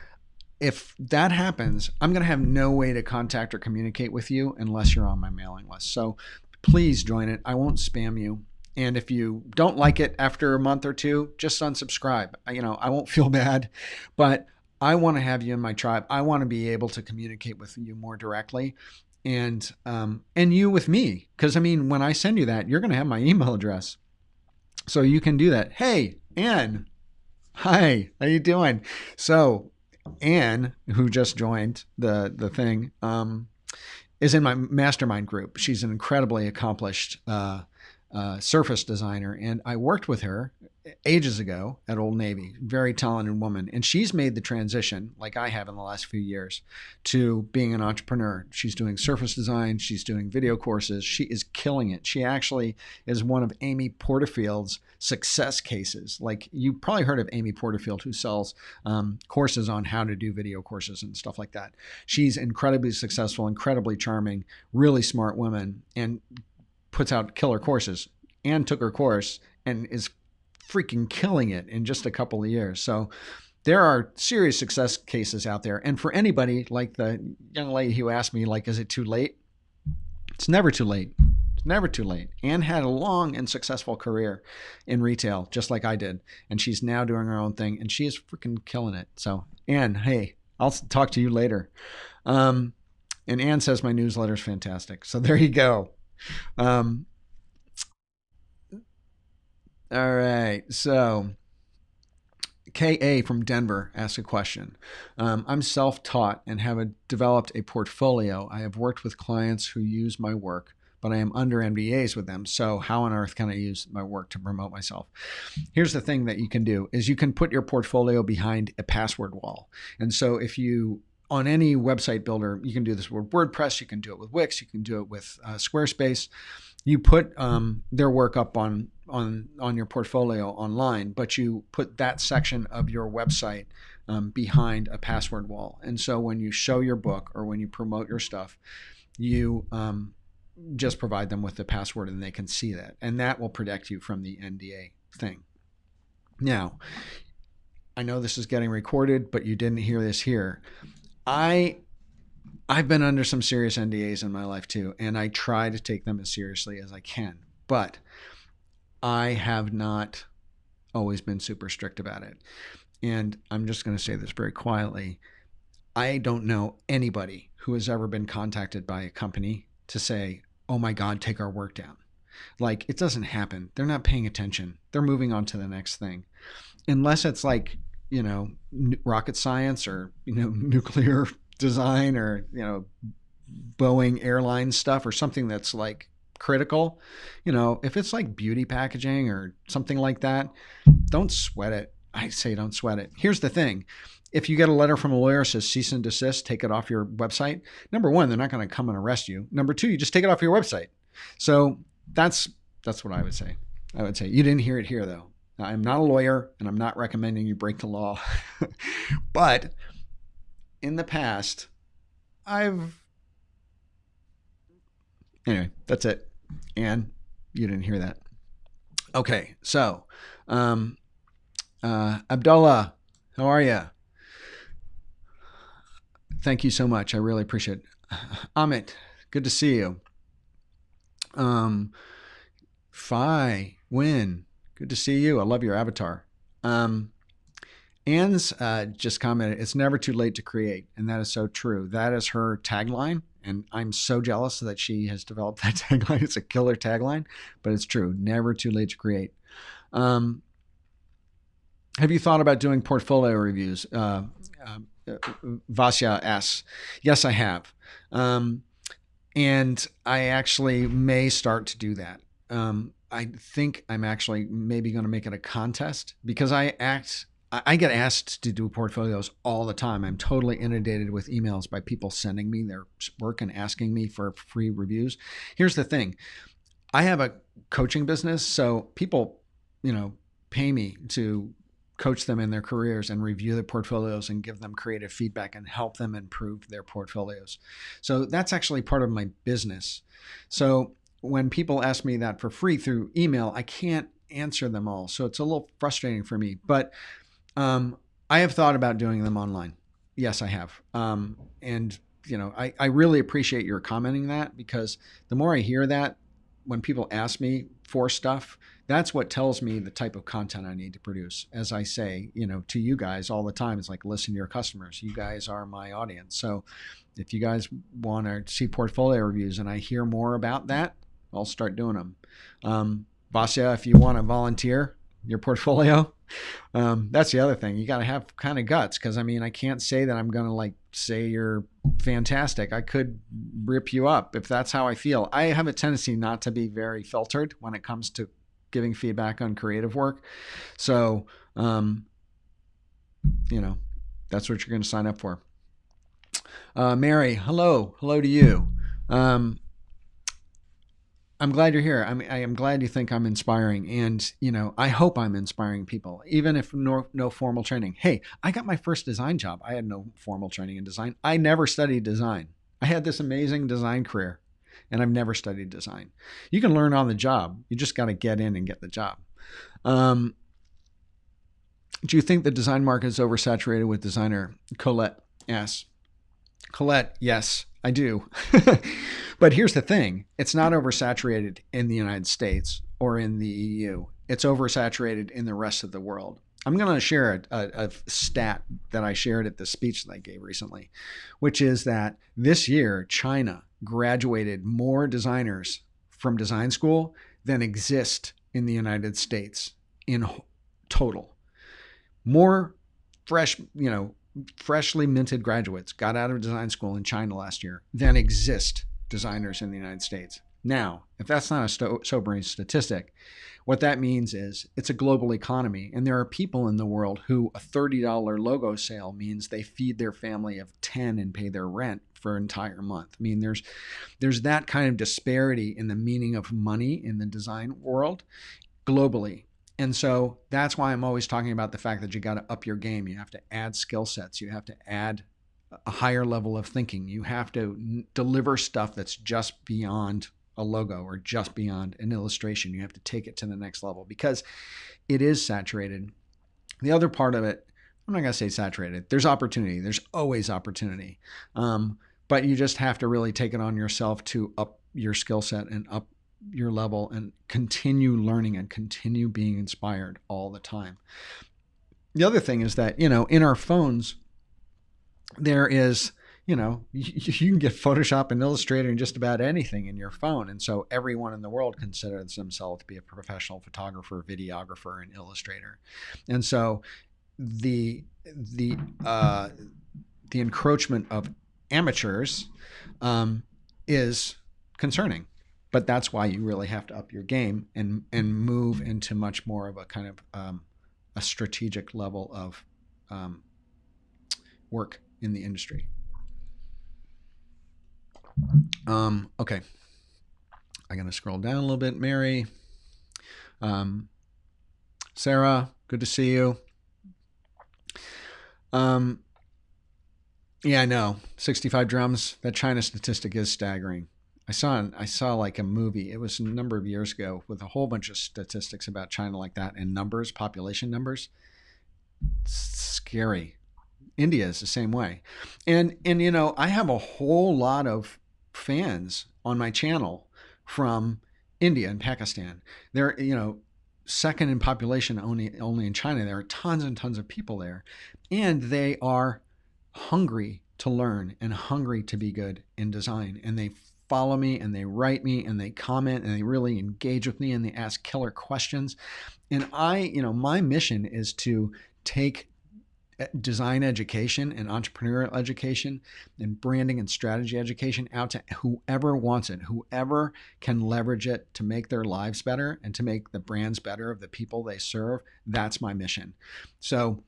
if that happens, I'm going to have no way to contact or communicate with you unless you're on my mailing list. So please join it. I won't spam you. And if you don't like it after a month or two, just unsubscribe. I won't feel bad, but I want to have you in my tribe. I want to be able to communicate with you more directly, and you with me. Because when I send you that, you're going to have my email address, so you can do that. Hey, Anne, hi, how you doing? So Anne, who just joined the thing, is in my mastermind group. She's an incredibly accomplished surface designer, and I worked with her ages ago at Old Navy. Very talented woman, and she's made the transition, like I have in the last few years, to being an entrepreneur. She's doing surface design, she's doing video courses, she is killing it. She actually is one of Amy Porterfield's success cases. Like, you probably heard of Amy Porterfield, who sells courses on how to do video courses and stuff like that. She's incredibly successful, incredibly charming, really smart woman, and puts out killer courses. Anne took her course and is freaking killing it in just a couple of years. So there are serious success cases out there. And for anybody, like the young lady who asked me, like, is it too late? It's never too late. It's never too late. Anne had a long and successful career in retail, just like I did. And she's now doing her own thing, and she is freaking killing it. So Anne, hey, I'll talk to you later. And Anne says my newsletter is fantastic. So there you go. All right. So KA from Denver asked a question. I'm self-taught and have developed a portfolio. I have worked with clients who use my work, but I am under NDAs with them. So how on earth can I use my work to promote myself? Here's the thing that you can do is you can put your portfolio behind a password wall. And so if you, on any website builder, you can do this with WordPress, you can do it with Wix, you can do it with Squarespace. You put their work up on your portfolio online, but you put that section of your website behind a password wall. And so when you show your book or when you promote your stuff, you just provide them with the password and they can see that. And that will protect you from the NDA thing. Now, I know this is getting recorded, but you didn't hear this here. I've been under some serious NDAs in my life too, and I try to take them as seriously as I can, but I have not always been super strict about it. And I'm just going to say this very quietly. I don't know anybody who has ever been contacted by a company to say, oh my God, take our work down. Like, it doesn't happen. They're not paying attention. They're moving on to the next thing. Unless it's like, rocket science or, nuclear design or, Boeing airline stuff or something that's like critical. If it's like beauty packaging or something like that, don't sweat it. I say don't sweat it. Here's the thing. If you get a letter from a lawyer that says cease and desist, take it off your website. Number one, they're not going to come and arrest you. Number two, you just take it off your website. So that's what I would say. I would say you didn't hear it here though. I'm not a lawyer and I'm not recommending you break the law. But in the past, anyway, that's it. And you didn't hear that. Okay. So, Abdullah, how are you? Thank you so much. I really appreciate it. Amit, good to see you. Phi, Win, good to see you. I love your avatar. Anne's just commented, it's never too late to create. And that is so true. That is her tagline. And I'm so jealous that she has developed that tagline. It's a killer tagline, but it's true. Never too late to create. Have you thought about doing portfolio reviews? Vasya asks. Yes, I have. And I actually may start to do that. I think I'm actually maybe going to make it a contest because I get asked to do portfolios all the time. I'm totally inundated with emails by people sending me their work and asking me for free reviews. Here's the thing. I have a coaching business, so people, pay me to coach them in their careers and review their portfolios and give them creative feedback and help them improve their portfolios. So that's actually part of my business. So when people ask me that for free through email, I can't answer them all. So it's a little frustrating for me, but I have thought about doing them online. Yes, I have. And I really appreciate your commenting that, because the more I hear that when people ask me for stuff, that's what tells me the type of content I need to produce. As I say, to you guys all the time, it's like, listen to your customers. You guys are my audience. So if you guys want to see portfolio reviews and I hear more about that, I'll start doing them. Vasya, if you want to volunteer your portfolio, that's the other thing. You got to have kind of guts, because I can't say that I'm going to say you're fantastic. I could rip you up if that's how I feel. I have a tendency not to be very filtered when it comes to giving feedback on creative work. So, that's what you're going to sign up for. Mary, hello to you. I'm glad you're here. I am glad you think I'm inspiring, and I hope I'm inspiring people, even if no formal training. Hey, I got my first design job. I had no formal training in design. I never studied design. I had this amazing design career, and I've never studied design. You can learn on the job. You just got to get in and get the job. Do you think the design market is oversaturated with designer? Colette asks. Colette, yes, I do. But here's the thing. It's not oversaturated in the United States or in the EU. It's oversaturated in the rest of the world. I'm going to share a stat that I shared at the speech that I gave recently, which is that this year, China graduated more designers from design school than exist in the United States in total. More freshly minted graduates got out of design school in China last year than exist designers in the United States. Now, if that's not a sobering statistic, what that means is it's a global economy, and there are people in the world who a $30 logo sale means they feed their family of 10 and pay their rent for an entire month. There's that kind of disparity in the meaning of money in the design world globally. And so that's why I'm always talking about the fact that you got to up your game. You have to add skill sets. You have to add a higher level of thinking. You have to deliver stuff that's just beyond a logo or just beyond an illustration. You have to take it to the next level, because it is saturated. The other part of it, I'm not going to say saturated. There's opportunity. There's always opportunity. But you just have to really take it on yourself to up your skill set and up your level and continue learning and continue being inspired all the time. The other thing is that, in our phones, there is, you can get Photoshop and Illustrator and just about anything in your phone. And so everyone in the world considers themselves to be a professional photographer, videographer, and illustrator. And so the encroachment of amateurs is concerning. But that's why you really have to up your game and move into much more of a kind of a strategic level of work in the industry. Okay. I'm going to scroll down a little bit. Mary, Sarah, good to see you. Yeah, I know. 65 drums. That China statistic is staggering. I saw like a movie. It was a number of years ago with a whole bunch of statistics about China like that, and numbers, population numbers. It's scary. India is the same way. And I have a whole lot of fans on my channel from India and Pakistan. They're, second in population only in China. There are tons and tons of people there, and they are hungry to learn and hungry to be good in design. And they follow me and they write me and they comment and they really engage with me and they ask killer questions. And my mission is to take design education and entrepreneurial education and branding and strategy education out to whoever wants it, whoever can leverage it to make their lives better and to make the brands better of the people they serve. That's my mission. So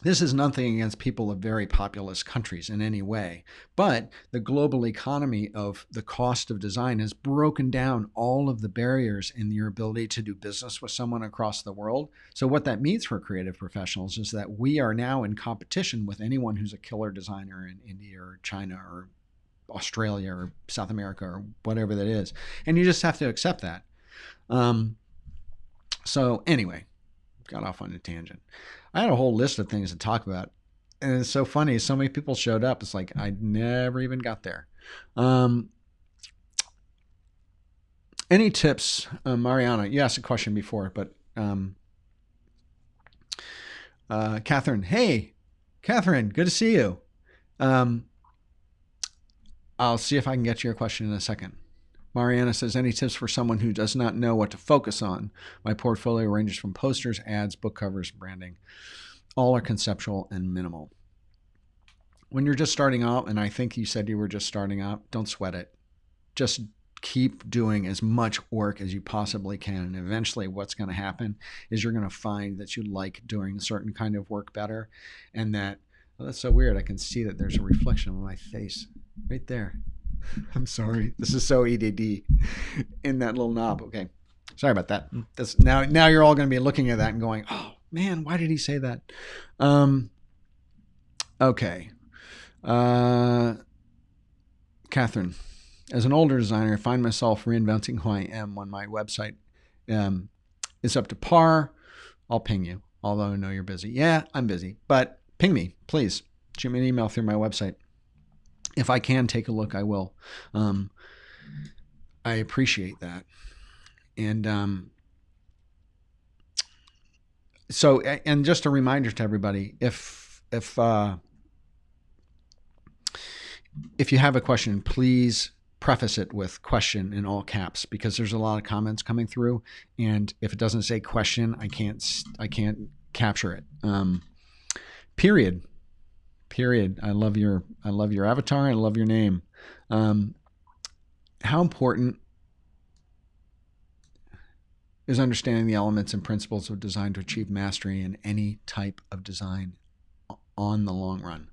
This is nothing against people of very populous countries in any way, but the global economy of the cost of design has broken down all of the barriers in your ability to do business with someone across the world. So what that means for creative professionals is that we are now in competition with anyone who's a killer designer in India or China or Australia or South America or whatever that is. And you just have to accept that. So anyway, got off on a tangent. I had a whole list of things to talk about. And it's so funny. So many people showed up. It's like I never even got there. Any tips, Mariana? You asked a question before, but Catherine. Hey, Catherine, good to see you. I'll see if I can get to your question in a second. Mariana says, any tips for someone who does not know what to focus on? My portfolio ranges from posters, ads, book covers, branding. All are conceptual and minimal. When you're just starting out, and I think you said you were just starting out, don't sweat it. Just keep doing as much work as you possibly can. And eventually what's going to happen is you're going to find that you like doing a certain kind of work better. And that, well, that's so weird. I can see that there's a reflection of my face right there. I'm sorry. This is so EDD in that little knob. Okay. Sorry about that. Now you're all going to be looking at that and going, oh man, why did he say that? Okay. Catherine, as an older designer, I find myself reinventing who I am when my website is up to par. I'll ping you, although I know you're busy. Yeah, I'm busy, but ping me, please. Shoot me an email through my website. If I can take a look, I will. I appreciate that. And so, and just a reminder to everybody, if you have a question, please preface it with question in all caps, because there's a lot of comments coming through, and if it doesn't say question, I can't capture it. Period. I love your avatar. I love your name. How important is understanding the elements and principles of design to achieve mastery in any type of design on the long run?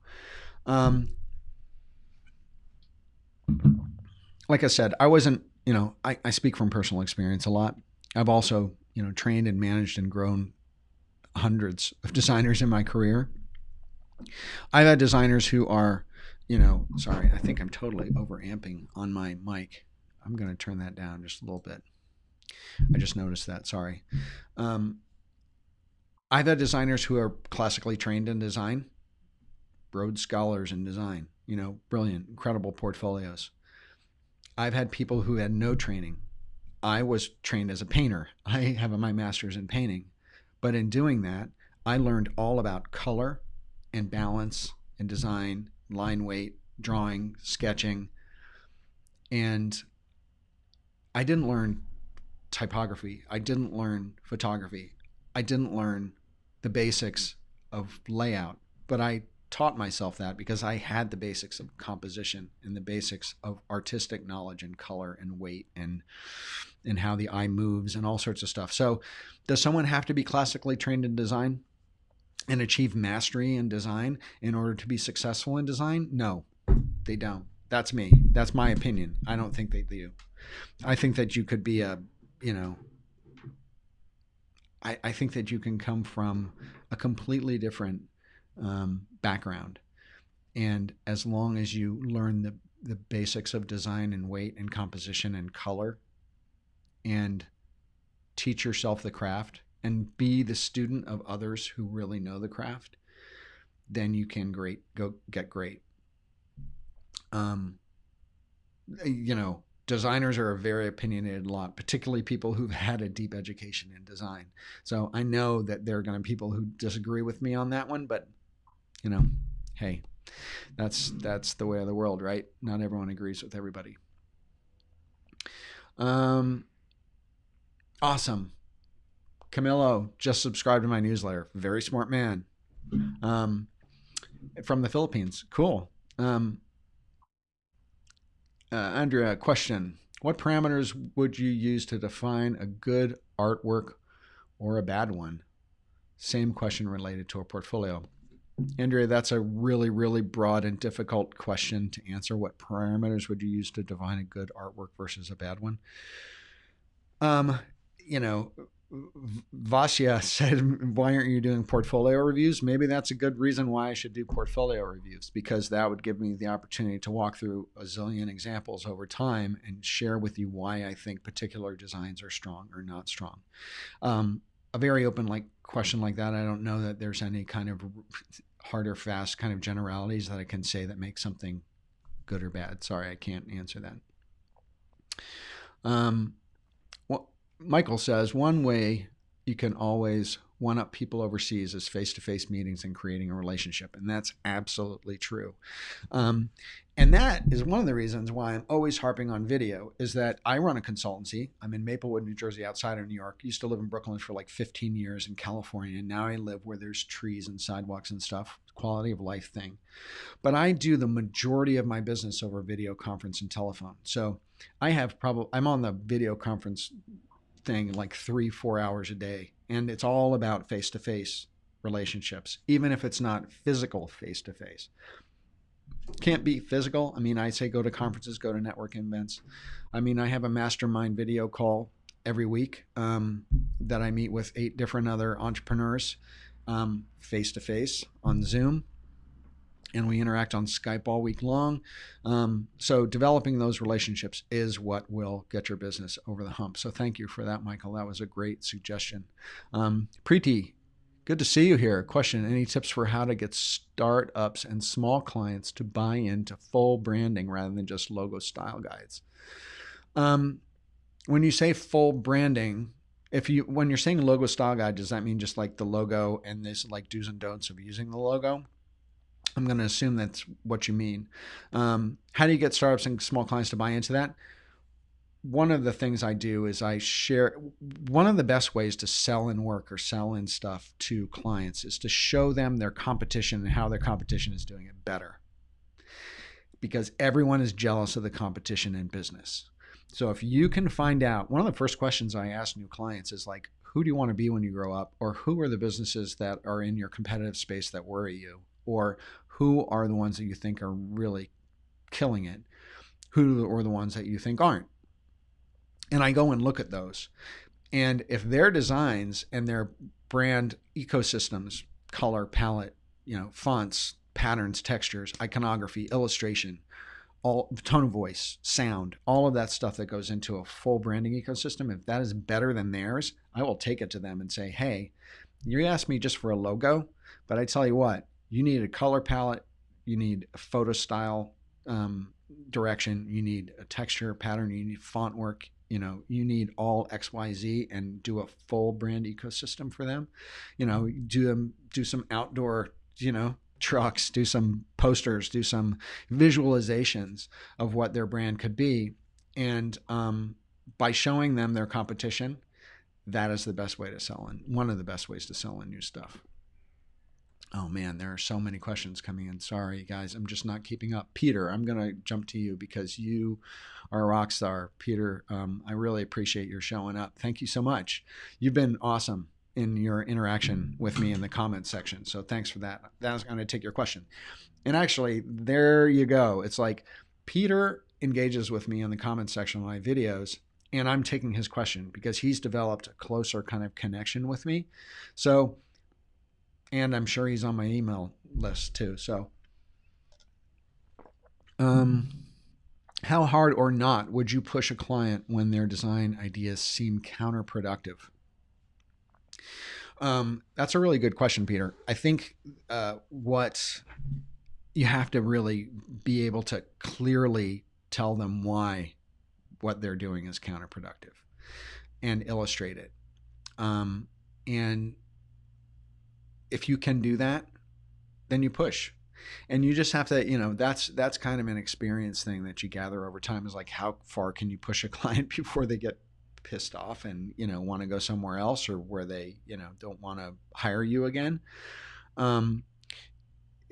Like I said, I wasn't, I speak from personal experience a lot. I've also, trained and managed and grown hundreds of designers in my career. I've had designers who are, sorry, I think I'm totally overamping on my mic. I'm going to turn that down just a little bit. I just noticed that. Sorry. I've had designers who are classically trained in design, Rhodes Scholars in design, brilliant, incredible portfolios. I've had people who had no training. I was trained as a painter. I have my master's in painting. But in doing that, I learned all about color and balance and design, line weight, drawing, sketching. And I didn't learn typography. I didn't learn photography. I didn't learn the basics of layout, but I taught myself that because I had the basics of composition and the basics of artistic knowledge and color and weight and how the eye moves and all sorts of stuff. So does someone have to be classically trained in design and achieve mastery in design in order to be successful in design? No, they don't. That's me. That's my opinion. I don't think they do. I think that you could be I think that you can come from a completely different background. And as long as you learn the basics of design and weight and composition and color and teach yourself the craft and be the student of others who really know the craft, then you can get great. Designers are a very opinionated lot, particularly people who've had a deep education in design. So I know that there are going to be people who disagree with me on that one, but hey, that's the way of the world, right? Not everyone agrees with everybody. Awesome. Camilo just subscribed to my newsletter. Very smart man. From the Philippines. Cool. Andrea, question. What parameters would you use to define a good artwork or a bad one? Same question related to a portfolio. Andrea, that's a really, really broad and difficult question to answer. What parameters would you use to define a good artwork versus a bad one? Um, you know, Vasya said, why aren't you doing portfolio reviews? Maybe that's a good reason why I should do portfolio reviews, because that would give me the opportunity to walk through a zillion examples over time and share with you why I think particular designs are strong or not strong. A very open question like that, I don't know that there's any kind of hard or fast kind of generalities that I can say that make something good or bad. Sorry, I can't answer that. Well, Michael says, one way you can always one-up people overseas is face-to-face meetings and creating a relationship. And that's absolutely true. And that is one of the reasons why I'm always harping on video, is that I run a consultancy. I'm in Maplewood, New Jersey, outside of New York. Used to live in Brooklyn for like 15 years, in California. And now I live where there's trees and sidewalks and stuff. Quality of life thing. But I do the majority of my business over video conference and telephone. So I'm on the video conference thing like 3-4 hours a day. And it's all about face-to-face relationships, even if it's not physical face-to-face. Can't be physical. I mean, I say go to conferences, go to networking events. I mean, I have a mastermind video call every week that I meet with 8 different other entrepreneurs face-to-face on Zoom. And we interact on Skype all week long. So developing those relationships is what will get your business over the hump. So thank you for that, Michael. That was a great suggestion. Preeti, good to see you here. Question, any tips for how to get startups and small clients to buy into full branding rather than just logo style guides? When you say full branding, when you're saying logo style guide, does that mean just like the logo and this like do's and don'ts of using the logo? I'm going to assume that's what you mean. How do you get startups and small clients to buy into that? One of the things I do is I share, one of the best ways to sell in work or sell in stuff to clients is to show them their competition and how their competition is doing it better. Because everyone is jealous of the competition in business. So if you can find out, one of the first questions I ask new clients is like, who do you want to be when you grow up? Or who are the businesses that are in your competitive space that worry you? Or who are the ones that you think are really killing it? Who are the ones that you think aren't? And I go and look at those. And if their designs and their brand ecosystems, color palette, fonts, patterns, textures, iconography, illustration, all tone of voice, sound, all of that stuff that goes into a full branding ecosystem, if that is better than theirs, I will take it to them and say, hey, you asked me just for a logo, but I tell you what, you need a color palette, you need a photo style direction, you need a texture pattern, you need font work, you need all XYZ, and do a full brand ecosystem for them. Do some outdoor, trucks, do some posters, do some visualizations of what their brand could be. And by showing them their competition, that is the best way to sell in. One of the best ways to sell in new stuff. Oh man, there are so many questions coming in. Sorry, guys, I'm just not keeping up. Peter, I'm going to jump to you because you are a rock star. Peter, I really appreciate your showing up. Thank you so much. You've been awesome in your interaction with me in the comments section. So thanks for that. That's going to take your question. And actually, there you go. It's like Peter engages with me in the comments section of my videos, and I'm taking his question because he's developed a closer kind of connection with me. So, and I'm sure he's on my email list too. So, how hard or not would you push a client when their design ideas seem counterproductive? That's a really good question, Peter. I think what you have to really be able to clearly tell them why what they're doing is counterproductive and illustrate it. And if you can do that, then you push. And you just have to, that's kind of an experience thing that you gather over time, is like, how far can you push a client before they get pissed off and, want to go somewhere else, or where they, don't want to hire you again.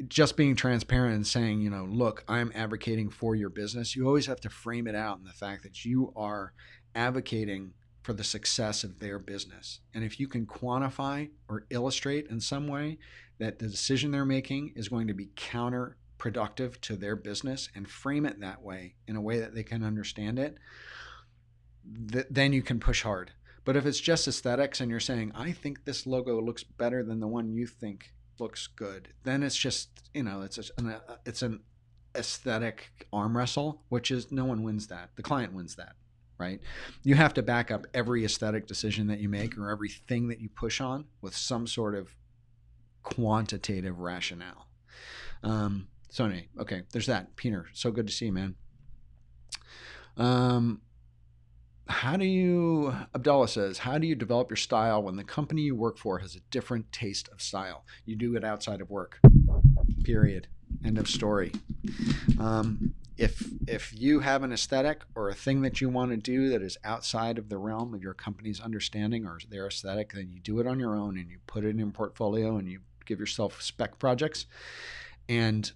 Just being transparent and saying, look, I'm advocating for your business. You always have to frame it out in the fact that you are advocating for the success of their business. And if you can quantify or illustrate in some way that the decision they're making is going to be counterproductive to their business and frame it that way in a way that they can understand it, then you can push hard. But if it's just aesthetics and you're saying, I think this logo looks better than the one you think looks good, then it's just, it's an aesthetic arm wrestle, which is no one wins that. The client wins that, right? You have to back up every aesthetic decision that you make or everything that you push on with some sort of quantitative rationale. So anyway, okay, there's that. Peter, so good to see you, man. Abdullah says, how do you develop your style when the company you work for has a different taste of style? You do it outside of work, period. End of story. If you have an aesthetic or a thing that you want to do that is outside of the realm of your company's understanding or their aesthetic, then you do it on your own and you put it in your portfolio and you give yourself spec projects, and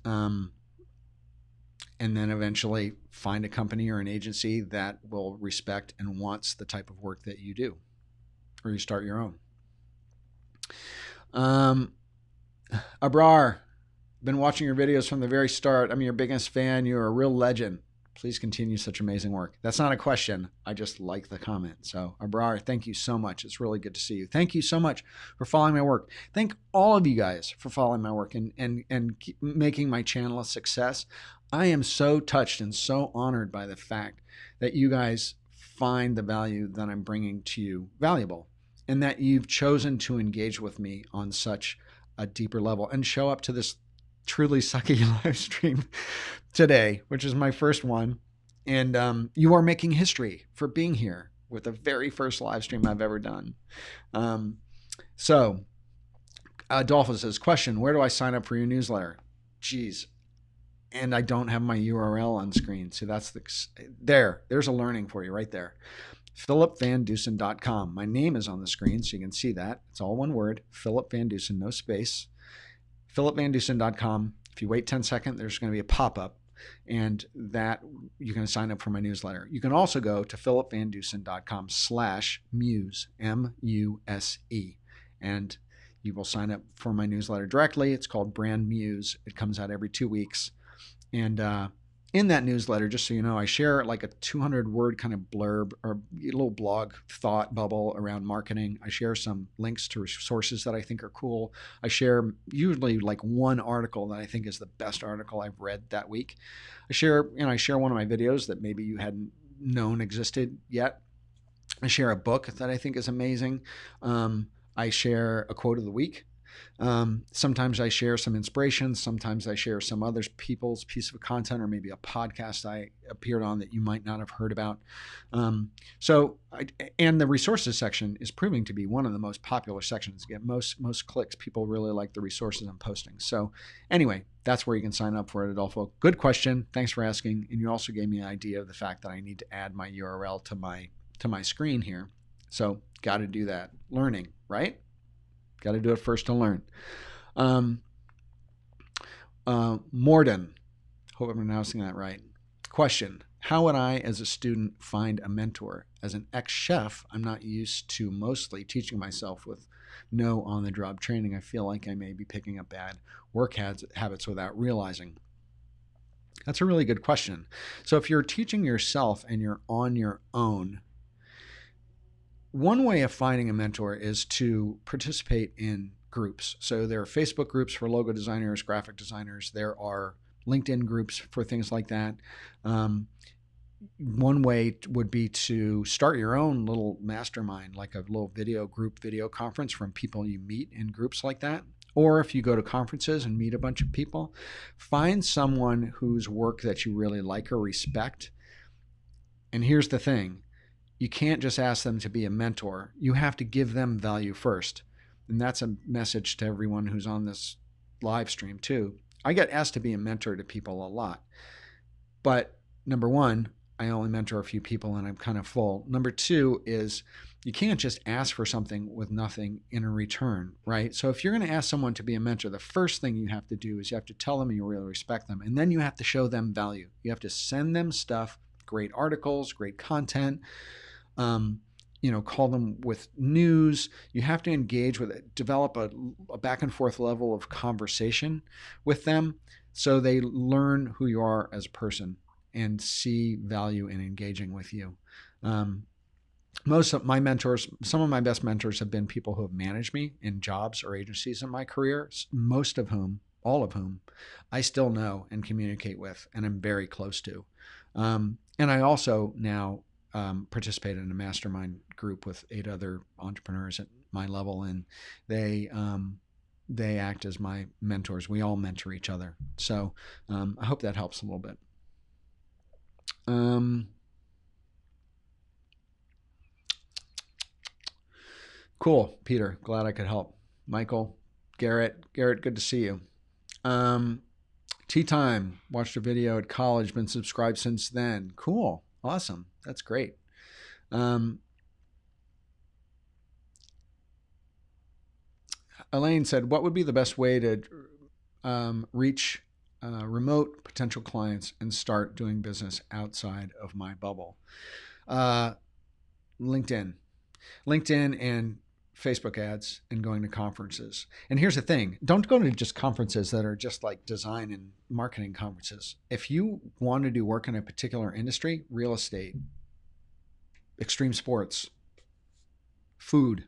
then eventually find a company or an agency that will respect and wants the type of work that you do, or you start your own. Abrar, been watching your videos from the very start. I'm your biggest fan. You're a real legend. Please continue such amazing work. That's not a question. I just like the comment. So Abrar, thank you so much. It's really good to see you. Thank you so much for following my work. Thank all of you guys for following my work and making my channel a success. I am so touched and so honored by the fact that you guys find the value that I'm bringing to you valuable, and that you've chosen to engage with me on such a deeper level and show up to this truly sucky live stream today, which is my first one. And you are making history for being here with the very first live stream I've ever done. So Dolphin says, question, where do I sign up for your newsletter? Geez. And I don't have my URL on screen. So that's there's a learning for you right there. PhilipVanDusen.com. My name is on the screen, so you can see that. It's all one word, Philip VanDusen, no space. PhilipVanDusen.com. If you wait 10 seconds, there's going to be a pop-up, and that you can sign up for my newsletter. You can also go to PhilipVanDusen.com/muse, MUSE, and you will sign up for my newsletter directly. It's called Brand Muse. It comes out every 2 weeks. And in that newsletter, just so you know, I share like a 200-word kind of blurb or a little blog thought bubble around marketing. I share some links to resources that I think are cool. I share usually like one article that I think is the best article I've read that week. I share one of my videos that maybe you hadn't known existed yet. I share a book that I think is amazing. I share a quote of the week. Sometimes I share some inspiration. Sometimes I share some other people's piece of content, or maybe a podcast I appeared on that you might not have heard about. And the resources section is proving to be one of the most popular sections. Get most clicks. People really like the resources I'm posting. So anyway, that's where you can sign up for it, Adolfo. Good question. Thanks for asking. And you also gave me an idea of the fact that I need to add my URL to my screen here. So got to do that. Learning, right? Got to do it first to learn. Morden, hope I'm pronouncing that right. Question, how would I as a student find a mentor? As an ex-chef, I'm not used to mostly teaching myself with no on-the-job training. I feel like I may be picking up bad work habits without realizing. That's a really good question. So if you're teaching yourself and you're on your own, one way of finding a mentor is to participate in groups. So there are Facebook groups for logo designers, graphic designers. There are LinkedIn groups for things like that. One way would be to start your own little mastermind, like a little video conference from people you meet in groups like that. Or if you go to conferences and meet a bunch of people, find someone whose work that you really like or respect. And here's the thing. You can't just ask them to be a mentor. You have to give them value first. And that's a message to everyone who's on this live stream too. I get asked to be a mentor to people a lot. But number one, I only mentor a few people and I'm kind of full. Number two is you can't just ask for something with nothing in return, right? So if you're going to ask someone to be a mentor, the first thing you have to do is you have to tell them you really respect them. And then you have to show them value. You have to send them stuff, great articles, great content. call them with news. You have to engage with it, develop a back and forth level of conversation with them so they learn who you are as a person and see value in engaging with you. Most of my mentors, some of my best mentors have been people who have managed me in jobs or agencies in my career, most of whom, all of whom, I still know and communicate with and I'm very close to. And I also now participate in a mastermind group with 8 other entrepreneurs at my level, and they act as my mentors. We all mentor each other. So I hope that helps a little bit. Cool, Peter. Glad I could help. Michael, Garrett, good to see you. Tea Time. Watched a video at college. Been subscribed since then. Cool. Awesome. That's great. Elaine said, what would be the best way to reach remote potential clients and start doing business outside of my bubble? LinkedIn and Facebook ads and going to conferences. And here's the thing, don't go to just conferences that are just like design and marketing conferences. If you want to do work in a particular industry, real estate, extreme sports, food,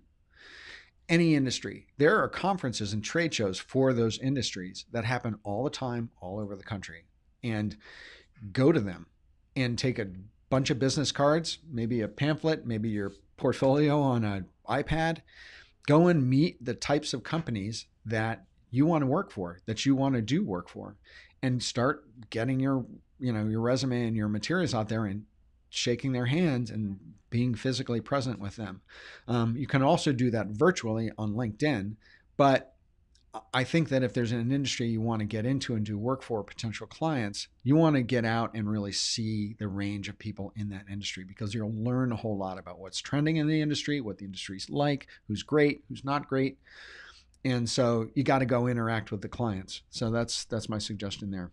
any industry, there are conferences and trade shows for those industries that happen all the time, all over the country. And go to them and take a bunch of business cards, maybe a pamphlet, maybe your portfolio on an iPad. Go and meet the types of companies that you want to work for, that you want to do work for, and start getting your resume and your materials out there and shaking their hands and being physically present with them. You can also do that virtually on LinkedIn, but I think that if there's an industry you want to get into and do work for potential clients, you want to get out and really see the range of people in that industry, because you'll learn a whole lot about what's trending in the industry, what the industry's like, who's great, who's not great. And so you got to go interact with the clients. So that's my suggestion there.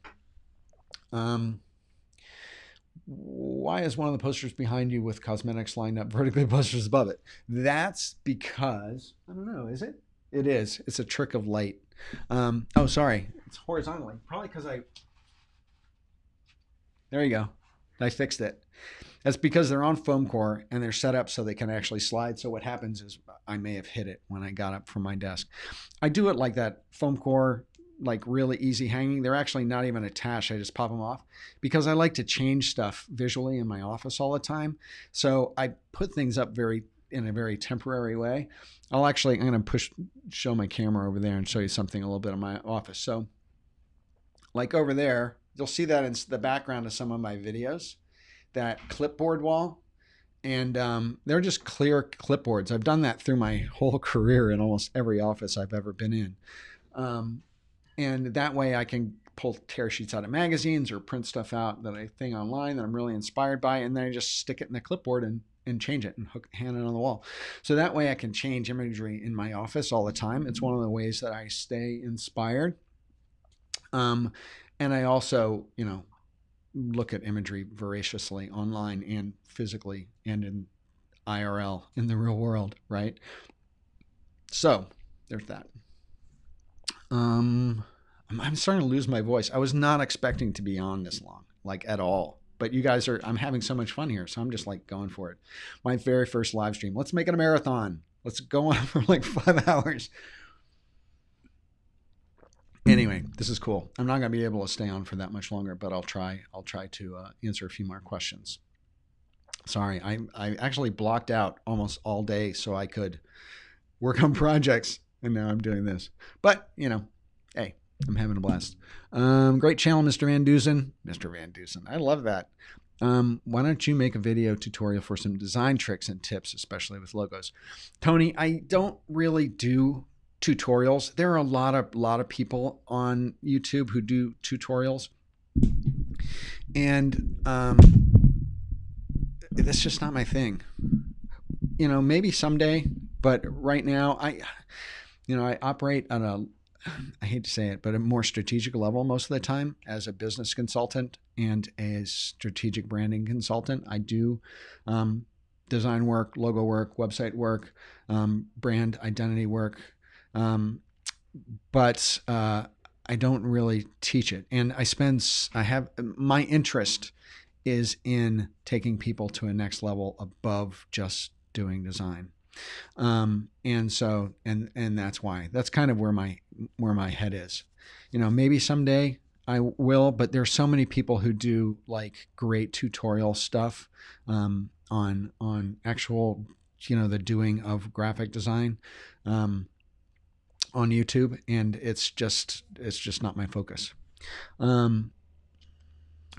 Why is one of the posters behind you with cosmetics lined up vertically, posters above it? That's because, I don't know, is it? It is. It's a trick of light. Oh, sorry. It's horizontally. Probably because there you go. I fixed it. That's because they're on foam core and they're set up so they can actually slide. So what happens is I may have hit it when I got up from my desk. I do it like that, foam core, like really easy hanging. They're actually not even attached. I just pop them off because I like to change stuff visually in my office all the time. So I put things up in a very temporary way. I'm going to show my camera over there and show you something a little bit of my office. So like over there, you'll see that in the background of some of my videos, that clipboard wall. And they're just clear clipboards. I've done that through my whole career in almost every office I've ever been in. And that way I can pull tear sheets out of magazines or print stuff out that I think online that I'm really inspired by. And then I just stick it in the clipboard and change it and hang it on the wall. So that way I can change imagery in my office all the time. It's one of the ways that I stay inspired. And I also, look at imagery voraciously online and physically and in IRL, in the real world, right? So there's that. I'm starting to lose my voice. I was not expecting to be on this long, like at all. But you guys I'm having so much fun here. So I'm just like going for it. My very first live stream. Let's make it a marathon. Let's go on for like 5 hours. Anyway, this is cool. I'm not going to be able to stay on for that much longer, but I'll try to answer a few more questions. Sorry, I actually blocked out almost all day so I could work on projects, and now I'm doing this. But, hey, I'm having a blast. Great channel, Mr. VanDusen. Mr. VanDusen, I love that. Why don't you make a video tutorial for some design tricks and tips, especially with logos? Tony, I don't really do tutorials. There are a lot of people on YouTube who do tutorials, and that's just not my thing. Maybe someday, but right now I operate on I hate to say it, but a more strategic level most of the time as a business consultant and a strategic branding consultant. I do design work, logo work, website work, brand identity work. But I don't really teach it. And my interest is in taking people to a next level above just doing design. And that's why. That's kind of where my head is. Maybe someday I will, but there's so many people who do like great tutorial stuff on actual, the doing of graphic design on YouTube, and it's just not my focus.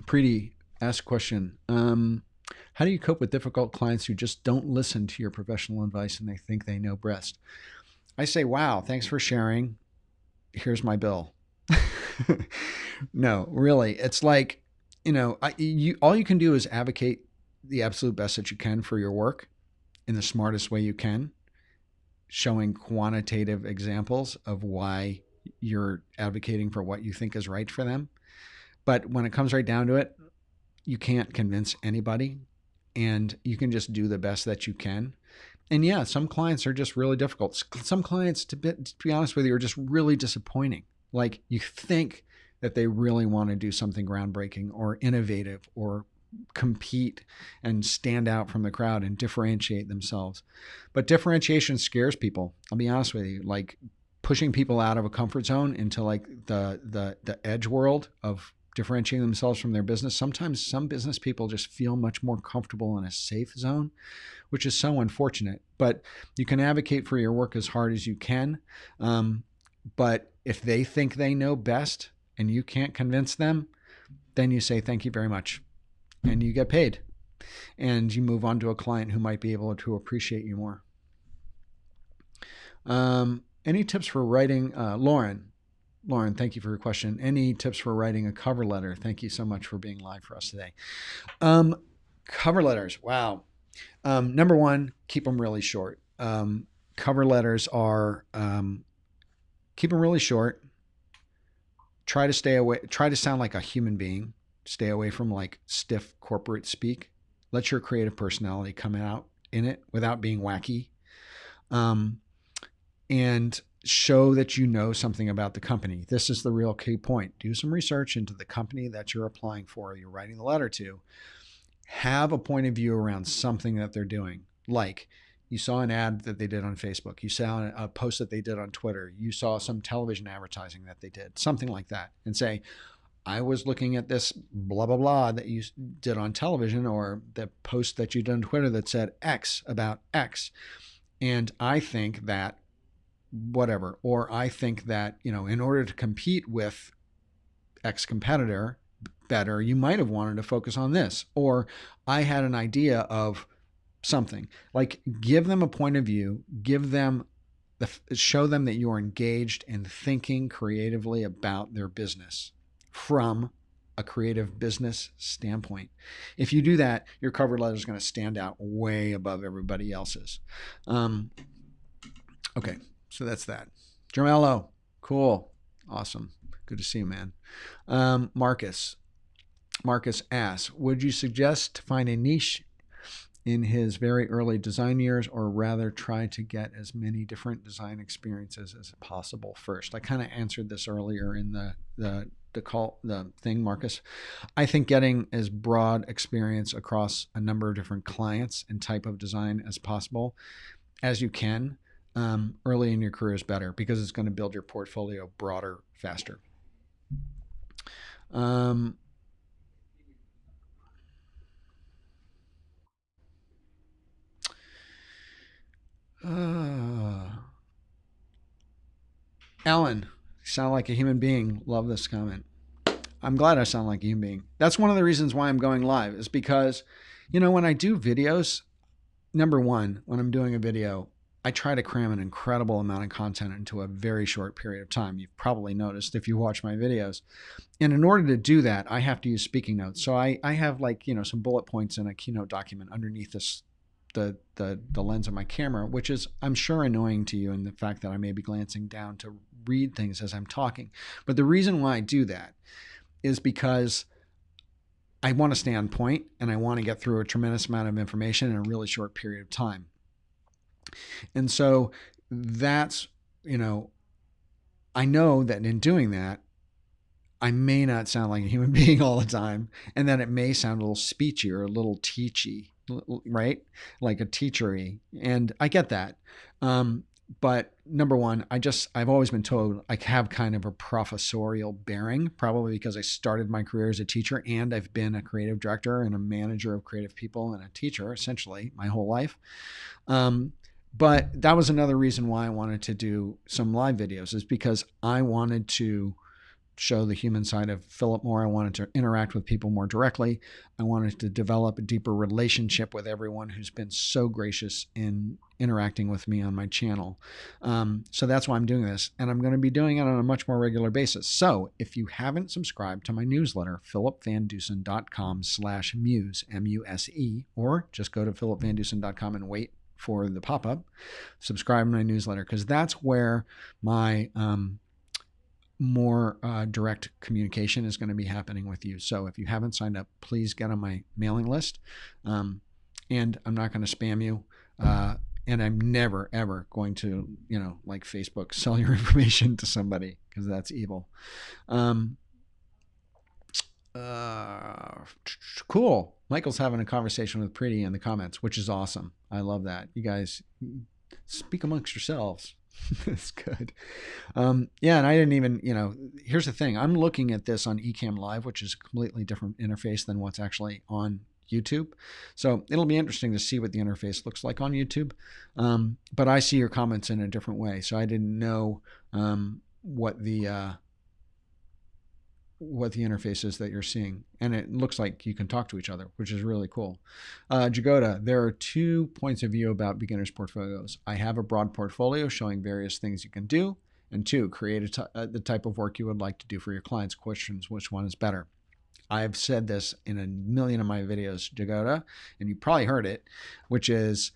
Preeti asked a question. How do you cope with difficult clients who just don't listen to your professional advice and they think they know best? I say, wow, thanks for sharing. Here's my bill. No, really. It's like, all you can do is advocate the absolute best that you can for your work in the smartest way you can, showing quantitative examples of why you're advocating for what you think is right for them. But when it comes right down to it, you can't convince anybody, and you can just do the best that you can. And yeah, some clients are just really difficult. Some clients, to be honest with you, are just really disappointing. Like, you think that they really want to do something groundbreaking or innovative or compete and stand out from the crowd and differentiate themselves. But differentiation scares people. I'll be honest with you. Like, pushing people out of a comfort zone into like the edge world of differentiating themselves from their business. Sometimes some business people just feel much more comfortable in a safe zone, which is so unfortunate. But you can advocate for your work as hard as you can. But if they think they know best and you can't convince them, then you say, thank you very much. And you get paid. And you move on to a client who might be able to appreciate you more. Any tips for writing? Lauren, thank you for your question. Any tips for writing a cover letter? Thank you so much for being live for us today. Cover letters. Wow. Number one, keep them really short. Cover letters are, keep them really short. Try to stay away. Try to sound like a human being. Stay away from like stiff corporate speak. Let your creative personality come out in it without being wacky. And show that you know something about the company. This is the real key point. Do some research into the company that you're applying for, you're writing the letter to. Have a point of view around something that they're doing. Like, you saw an ad that they did on Facebook. You saw a post that they did on Twitter. You saw some television advertising that they did, something like that. And say, I was looking at this blah, blah, blah that you did on television, or the post that you did on Twitter that said X about X. And I think that whatever, or I think that, in order to compete with X competitor better, you might have wanted to focus on this, or I had an idea of something. Like, give them a point of view, show them that you're engaged and thinking creatively about their business from a creative business standpoint. If you do that, your cover letter is going to stand out way above everybody else's. Okay. So that's that. Jermello, cool. Awesome. Good to see you, man. Marcus asks, would you suggest to find a niche in his very early design years, or rather try to get as many different design experiences as possible first? I kind of answered this earlier in the thing, Marcus. I think getting as broad experience across a number of different clients and type of design as possible as you can early in your career is better, because it's going to build your portfolio broader, faster. Alan, you sound like a human being. Love this comment. I'm glad I sound like a human being. That's one of the reasons why I'm going live, is because, when I do videos, number one, when I'm doing a video, I try to cram an incredible amount of content into a very short period of time. You've probably noticed if you watch my videos. And in order to do that, I have to use speaking notes. So I have some bullet points in a Keynote document underneath the lens of my camera, which is, I'm sure, annoying to you in the fact that I may be glancing down to read things as I'm talking. But the reason why I do that is because I want to stay on point, and I want to get through a tremendous amount of information in a really short period of time. And so that's, I know that in doing that, I may not sound like a human being all the time, and that it may sound a little speechy or a little teachy, right? Like a teachery. And I get that. But number one, I've always been told I have kind of a professorial bearing, probably because I started my career as a teacher, and I've been a creative director and a manager of creative people and a teacher essentially my whole life. But that was another reason why I wanted to do some live videos, is because I wanted to show the human side of Philip more. I wanted to interact with people more directly. I wanted to develop a deeper relationship with everyone who's been so gracious in interacting with me on my channel. So that's why I'm doing this, and I'm going to be doing it on a much more regular basis. So if you haven't subscribed to my newsletter, philipvandusen.com/muse, MUSE, or just go to philipvandusen.com and wait for the pop-up, subscribe to my newsletter, because that's where my more direct communication is going to be happening with you. So if you haven't signed up, please get on my mailing list. And I'm not going to spam you. And I'm never, ever going to, like Facebook, sell your information to somebody, because that's evil. Cool. Michael's having a conversation with Pretty in the comments, which is awesome. I love that. You guys speak amongst yourselves. That's good. Yeah, and I didn't even, here's the thing. I'm looking at this on Ecamm Live, which is a completely different interface than what's actually on YouTube. So it'll be interesting to see what the interface looks like on YouTube. But I see your comments in a different way. So I didn't know what the interface is that you're seeing. And it looks like you can talk to each other, which is really cool. Jagoda, there are 2 points of view about beginners portfolios. I have a broad portfolio showing various things you can do. And 2, create the type of work you would like to do for your clients. Questions, which one is better? I've said this in a million of my videos, Jagoda, and you probably heard it, which is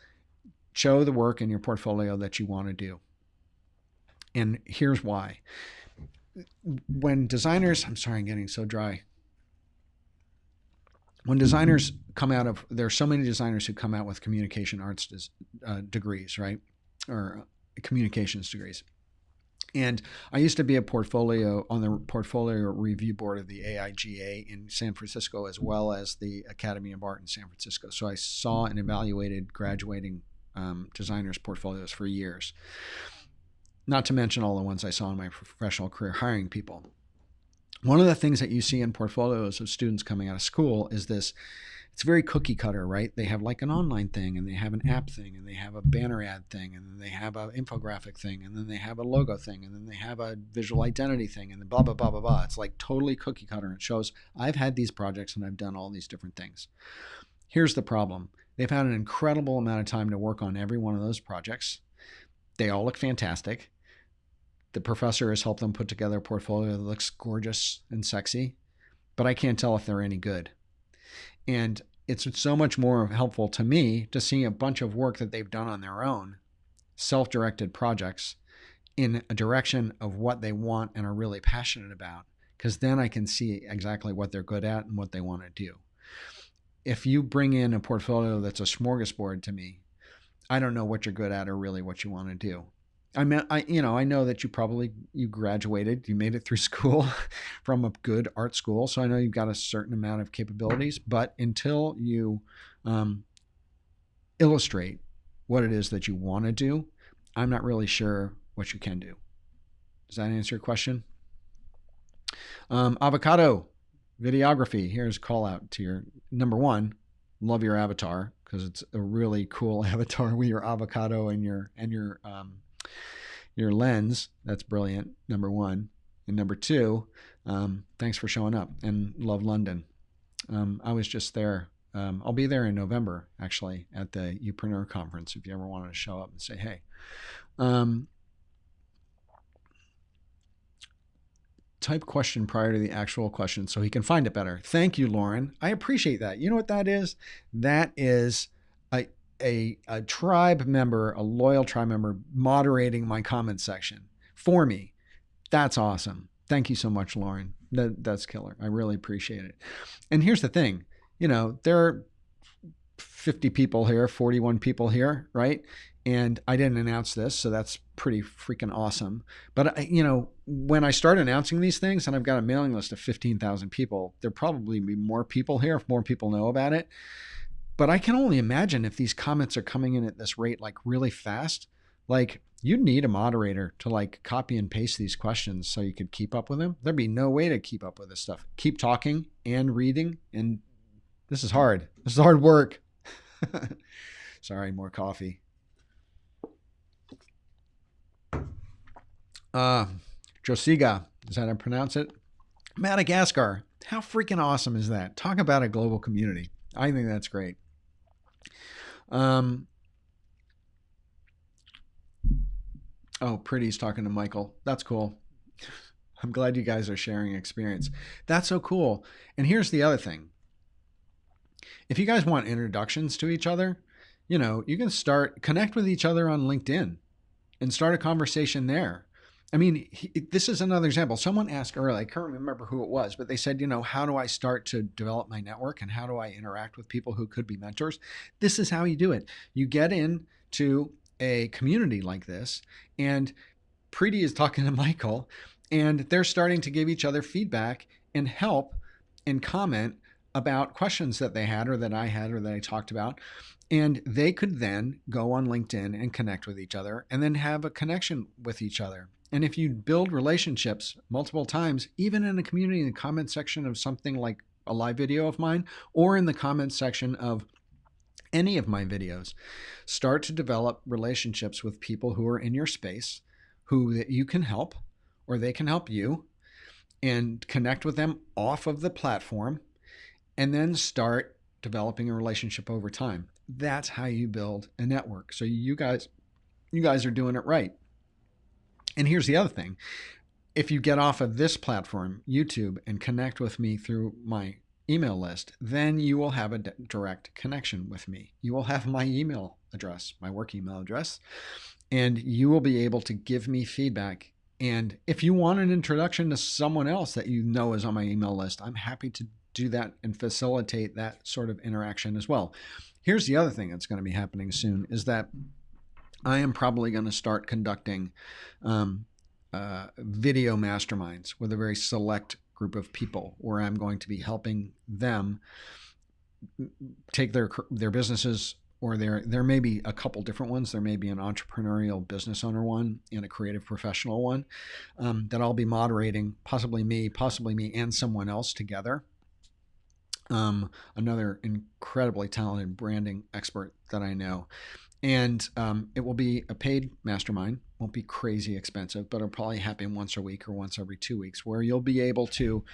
show the work in your portfolio that you want to do. And here's why. When designers, I'm sorry, I'm getting so dry. When designers come out of, there are so many designers who come out with communication arts degrees, right? Or communications degrees. And I used to be on the portfolio review board of the AIGA in San Francisco, as well as the Academy of Art in San Francisco. So I saw and evaluated graduating designers' portfolios for years. Not to mention all the ones I saw in my professional career hiring people. One of the things that you see in portfolios of students coming out of school is this. It's very cookie cutter, right? They have like an online thing, and they have an app thing, and they have a banner ad thing, and then they have an infographic thing, and then they have a logo thing, and then they have a visual identity thing, and then blah, blah, blah, blah, blah. It's like totally cookie cutter. It shows I've had these projects and I've done all these different things. Here's the problem. They've had an incredible amount of time to work on every one of those projects. They all look fantastic. The professor has helped them put together a portfolio that looks gorgeous and sexy, but I can't tell if they're any good. And it's so much more helpful to me to see a bunch of work that they've done on their own, self-directed projects, in a direction of what they want and are really passionate about, because then I can see exactly what they're good at and what they want to do. If you bring in a portfolio that's a smorgasbord to me, I don't know what you're good at or really what you want to do. I know that you graduated, you made it through school from a good art school. So I know you've got a certain amount of capabilities, but until you illustrate what it is that you want to do, I'm not really sure what you can do. Does that answer your question? Avocado videography. Here's a call out to your number one. Love your avatar, because it's a really cool avatar with your avocado and your lens. That's brilliant, number one. And number two, thanks for showing up, and love London. I was just there. I'll be there in November, actually, at the Upreneur conference, if you ever wanted to show up and say, hey. Type question prior to the actual question so he can find it better. Thank you, Lauren. I appreciate that. You know what that is? That is a tribe member, a loyal tribe member, moderating my comment section for me. That's awesome. Thank you so much, Lauren. That's killer. I really appreciate it. And here's the thing, there are 50 people here, 41 people here, right? And I didn't announce this, so that's pretty freaking awesome. But when I start announcing these things, and I've got a mailing list of 15,000 people, there'll probably be more people here if more people know about it. But I can only imagine if these comments are coming in at this rate, like really fast, like you'd need a moderator to like copy and paste these questions so you could keep up with them. There'd be no way to keep up with this stuff. Keep talking and reading, and this is hard. This is hard work. Sorry, more coffee. Josiga, is that how I pronounce it? Madagascar. How freaking awesome is that? Talk about a global community. I think that's great. Oh, Pretty's talking to Michael. That's cool. I'm glad you guys are sharing experience. That's so cool. And here's the other thing. If you guys want introductions to each other, you can connect with each other on LinkedIn and start a conversation there. I mean, this is another example. Someone asked earlier, I can't remember who it was, but they said, how do I start to develop my network and how do I interact with people who could be mentors? This is how you do it. You get into a community like this, and Preeti is talking to Michael, and they're starting to give each other feedback and help and comment about questions that they had or that I had or that I talked about. And they could then go on LinkedIn and connect with each other and then have a connection with each other. And if you build relationships multiple times, even in a community, in the comment section of something like a live video of mine, or in the comment section of any of my videos, start to develop relationships with people who are in your space, who that you can help, or they can help you, and connect with them off of the platform, and then start developing a relationship over time. That's how you build a network. So you guys are doing it right. And here's the other thing. If you get off of this platform, YouTube, and connect with me through my email list, then you will have a direct connection with me. You will have my email address, my work email address, and you will be able to give me feedback. And if you want an introduction to someone else that you know is on my email list, I'm happy to do that and facilitate that sort of interaction as well. Here's the other thing that's going to be happening soon is that I am probably going to start conducting video masterminds with a very select group of people where I'm going to be helping them take their businesses, or there may be a couple different ones. There may be an entrepreneurial business owner one and a creative professional one that I'll be moderating, possibly me and someone else together. Another incredibly talented branding expert that I know. And it will be a paid mastermind. Won't be crazy expensive, but it'll probably happen once a week or once every 2 weeks, where you'll be able to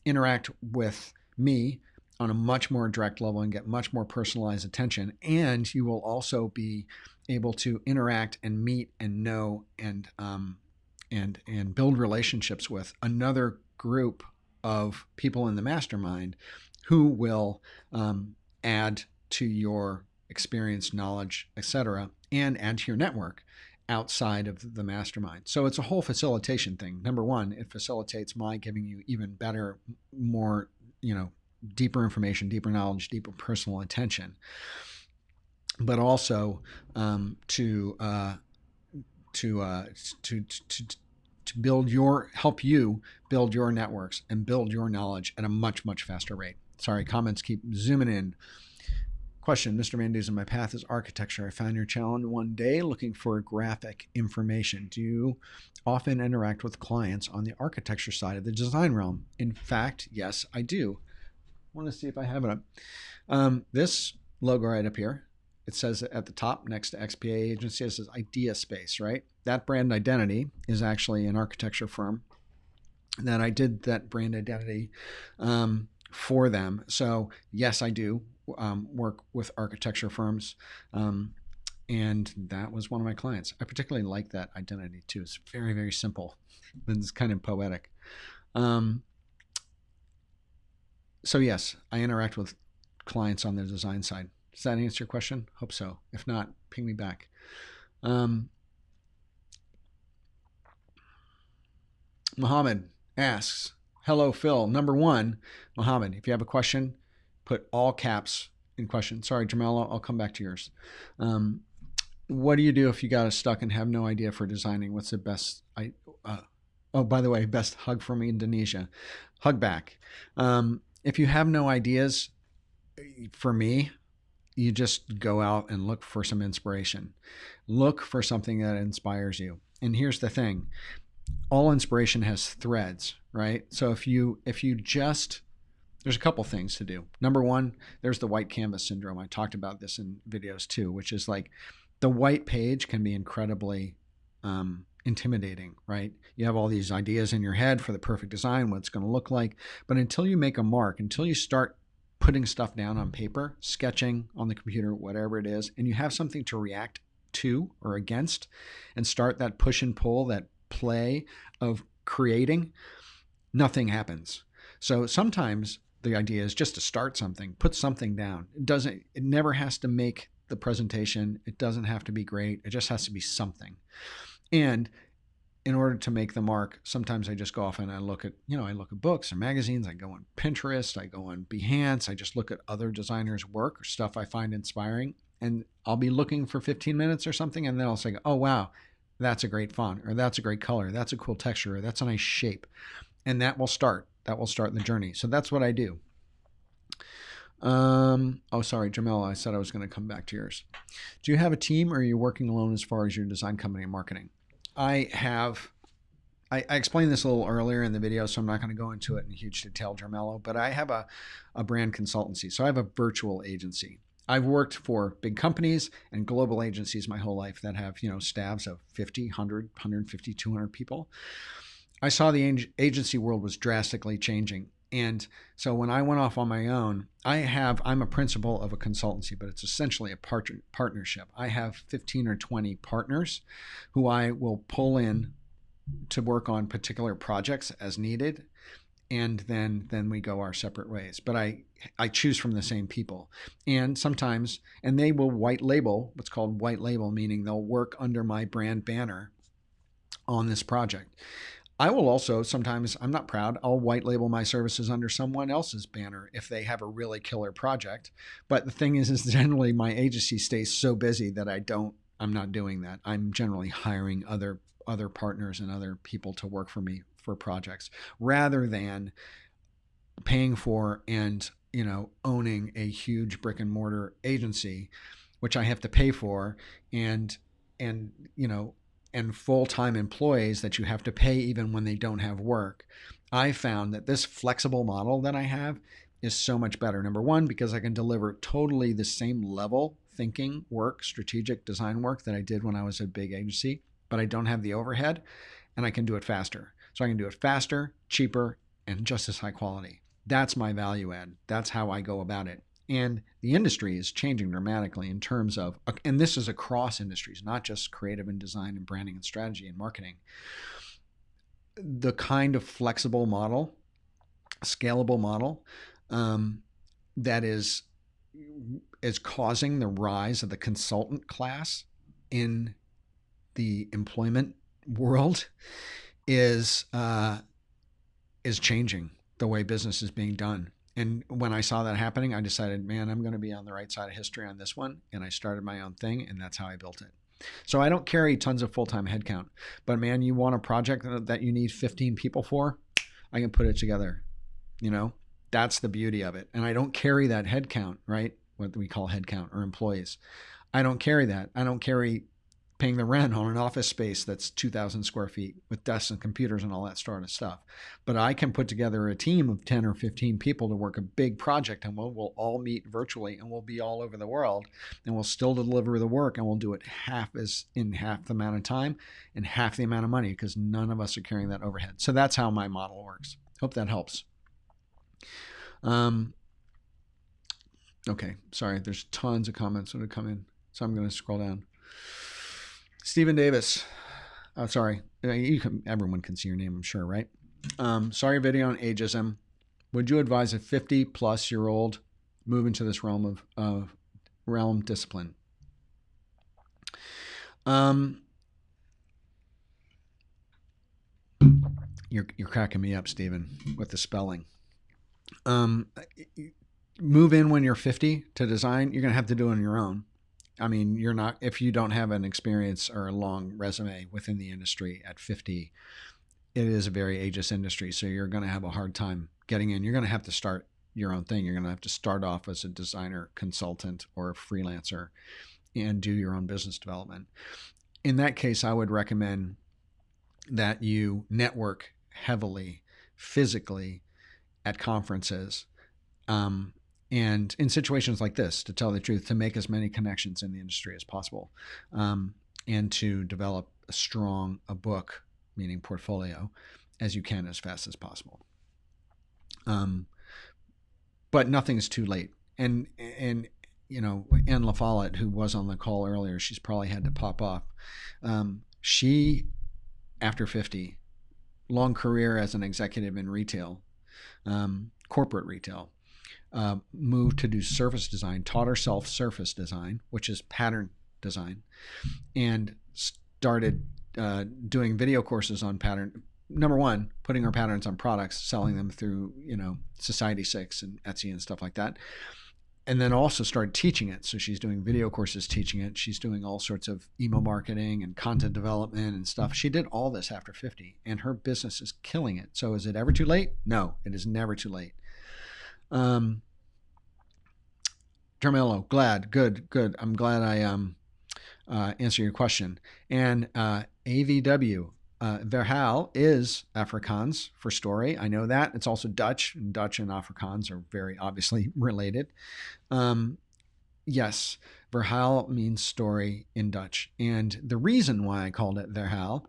interact with me on a much more direct level and get much more personalized attention. And you will also be able to interact and meet and know and build relationships with another group of people in the mastermind who will add to your experience, knowledge, etc., and add to your network outside of the mastermind. So it's a whole facilitation thing. Number one, it facilitates my giving you even better, more, deeper information, deeper knowledge, deeper personal attention, but also to help you build your networks and build your knowledge at a much, much faster rate. Sorry, comments keep zooming in. Question, Mr. VanDusen, my path is architecture. I found your channel one day looking for graphic information. Do you often interact with clients on the architecture side of the design realm? In fact, yes, I do. I want to see if I have it up. This logo right up here, it says at the top next to XPA agency, it says Idea Space, right? That brand identity is actually an architecture firm that I did that brand identity for them. So yes, I do work with architecture firms, and that was one of my clients. I particularly like that identity too. It's very, very simple, and it's kind of poetic. So yes, I interact with clients on the design side. Does that answer your question? Hope so. If not, ping me back. Muhammad asks, Hello, Phil. Number one, Mohammed, if you have a question, put all caps in question. Sorry, Jamel, I'll come back to yours. What do you do if you got stuck and have no idea for designing? What's the best? Oh, by the way, best hug from Indonesia. Hug back. If you have no ideas, for me, you just go out and look for some inspiration. Look for something that inspires you. And here's the thing. All inspiration has threads, right? So if you just, there's a couple things to do. Number one, there's the white canvas syndrome. I talked about this in videos too, which is like the white page can be incredibly intimidating, right? You have all these ideas in your head for the perfect design, what it's going to look like. But until you make a mark, until you start putting stuff down on paper, sketching on the computer, whatever it is, and you have something to react to or against and start that push and pull, that play of creating, nothing happens. So sometimes the idea is just to start something, put something down. It never has to make the presentation. It doesn't have to be great. It just has to be something. And in order to make the mark, sometimes I just go off and I look at books or magazines. I go on Pinterest, I go on Behance. I just look at other designers' work or stuff I find inspiring. And I'll be looking for 15 minutes or something. And then I'll say, oh, wow, that's a great font, or that's a great color. That's a cool texture, or that's a nice shape. And that will start the journey. So that's what I do. Oh, sorry, Jamel, I said I was going to come back to yours. Do you have a team, or are you working alone as far as your design company and marketing? I explained this a little earlier in the video, so I'm not going to go into it in huge detail, Jarmello, but I have a brand consultancy. So I have a virtual agency. I've worked for big companies and global agencies my whole life that have, staffs of 50, 100, 150, 200 people. I saw the agency world was drastically changing. And so when I went off on my own, I'm a principal of a consultancy, but it's essentially a partnership. I have 15 or 20 partners who I will pull in to work on particular projects as needed. And then we go our separate ways. But I choose from the same people. And sometimes, and they will white label, what's called white label, meaning they'll work under my brand banner on this project. I will also, sometimes, I'm not proud, I'll white label my services under someone else's banner if they have a really killer project. But the thing is generally my agency stays so busy that I'm not doing that. I'm generally hiring other partners and other people to work for me for projects rather than paying for and, owning a huge brick and mortar agency, which I have to pay for and full-time employees that you have to pay even when they don't have work. I found that this flexible model that I have is so much better. Number one, because I can deliver totally the same level thinking work, strategic design work that I did when I was a big agency, but I don't have the overhead and I can do it faster. So I can do it faster, cheaper, and just as high quality. That's my value add. That's how I go about it. And the industry is changing dramatically in terms of, and this is across industries, not just creative and design and branding and strategy and marketing. The kind of flexible model, scalable model that is causing the rise of the consultant class in the employment world is changing the way business is being done. And when I saw that happening, I decided, man, I'm going to be on the right side of history on this one. And I started my own thing, and that's how I built it. So I don't carry tons of full-time headcount. But man, you want a project that you need 15 people for, I can put it together. That's the beauty of it. And I don't carry that headcount, right? What we call headcount or employees. I don't carry that. I don't carry paying the rent on an office space that's 2,000 square feet with desks and computers and all that sort of stuff. But I can put together a team of 10 or 15 people to work a big project, and we'll all meet virtually, and we'll be all over the world, and we'll still deliver the work, and we'll do it in half the amount of time and half the amount of money because none of us are carrying that overhead. So that's how my model works. Hope that helps. Okay, sorry, there's tons of comments that have come in, so I'm going to scroll down. Stephen Davis. Oh, sorry. Everyone can see your name, I'm sure, right? Sorry, video on ageism. Would you advise a 50-plus-year-old move into this realm of discipline? You're cracking me up, Stephen, with the spelling. Um, Move in when you're 50 to design. You're gonna have to do it on your own. I mean, you're not, if you don't have an experience or a long resume within the industry at 50, it is a very ageist industry. So you're going to have a hard time getting in. You're going to have to start your own thing. You're going to have to start off as a designer, consultant, or a freelancer and do your own business development. In that case, I would recommend that you network heavily, physically at conferences. And in situations like this, to tell the truth, to make as many connections in the industry as possible, and to develop a book, meaning portfolio, as you can as fast as possible. But nothing's too late. And you know, Anne La Follette, who was on the call earlier, she's probably had to pop off. She, after 50, long career as an executive in retail, corporate retail, moved to do surface design, taught herself surface design, which is pattern design, and started doing video courses on pattern. Number one, putting her patterns on products, selling them through, you know, Society6 and Etsy and stuff like that. And then also started teaching it. So she's doing video courses teaching it. She's doing all sorts of email marketing and content development and stuff. She did all this after 50, and her business is killing it. So is it ever too late? No, it is never too late. Termello, glad, good. I'm glad I answered your question. And AVW, Verhaal is Afrikaans for story. I know that. It's also Dutch, and Dutch and Afrikaans are very obviously related. Yes, Verhaal means story in Dutch. And the reason why I called it Verhaal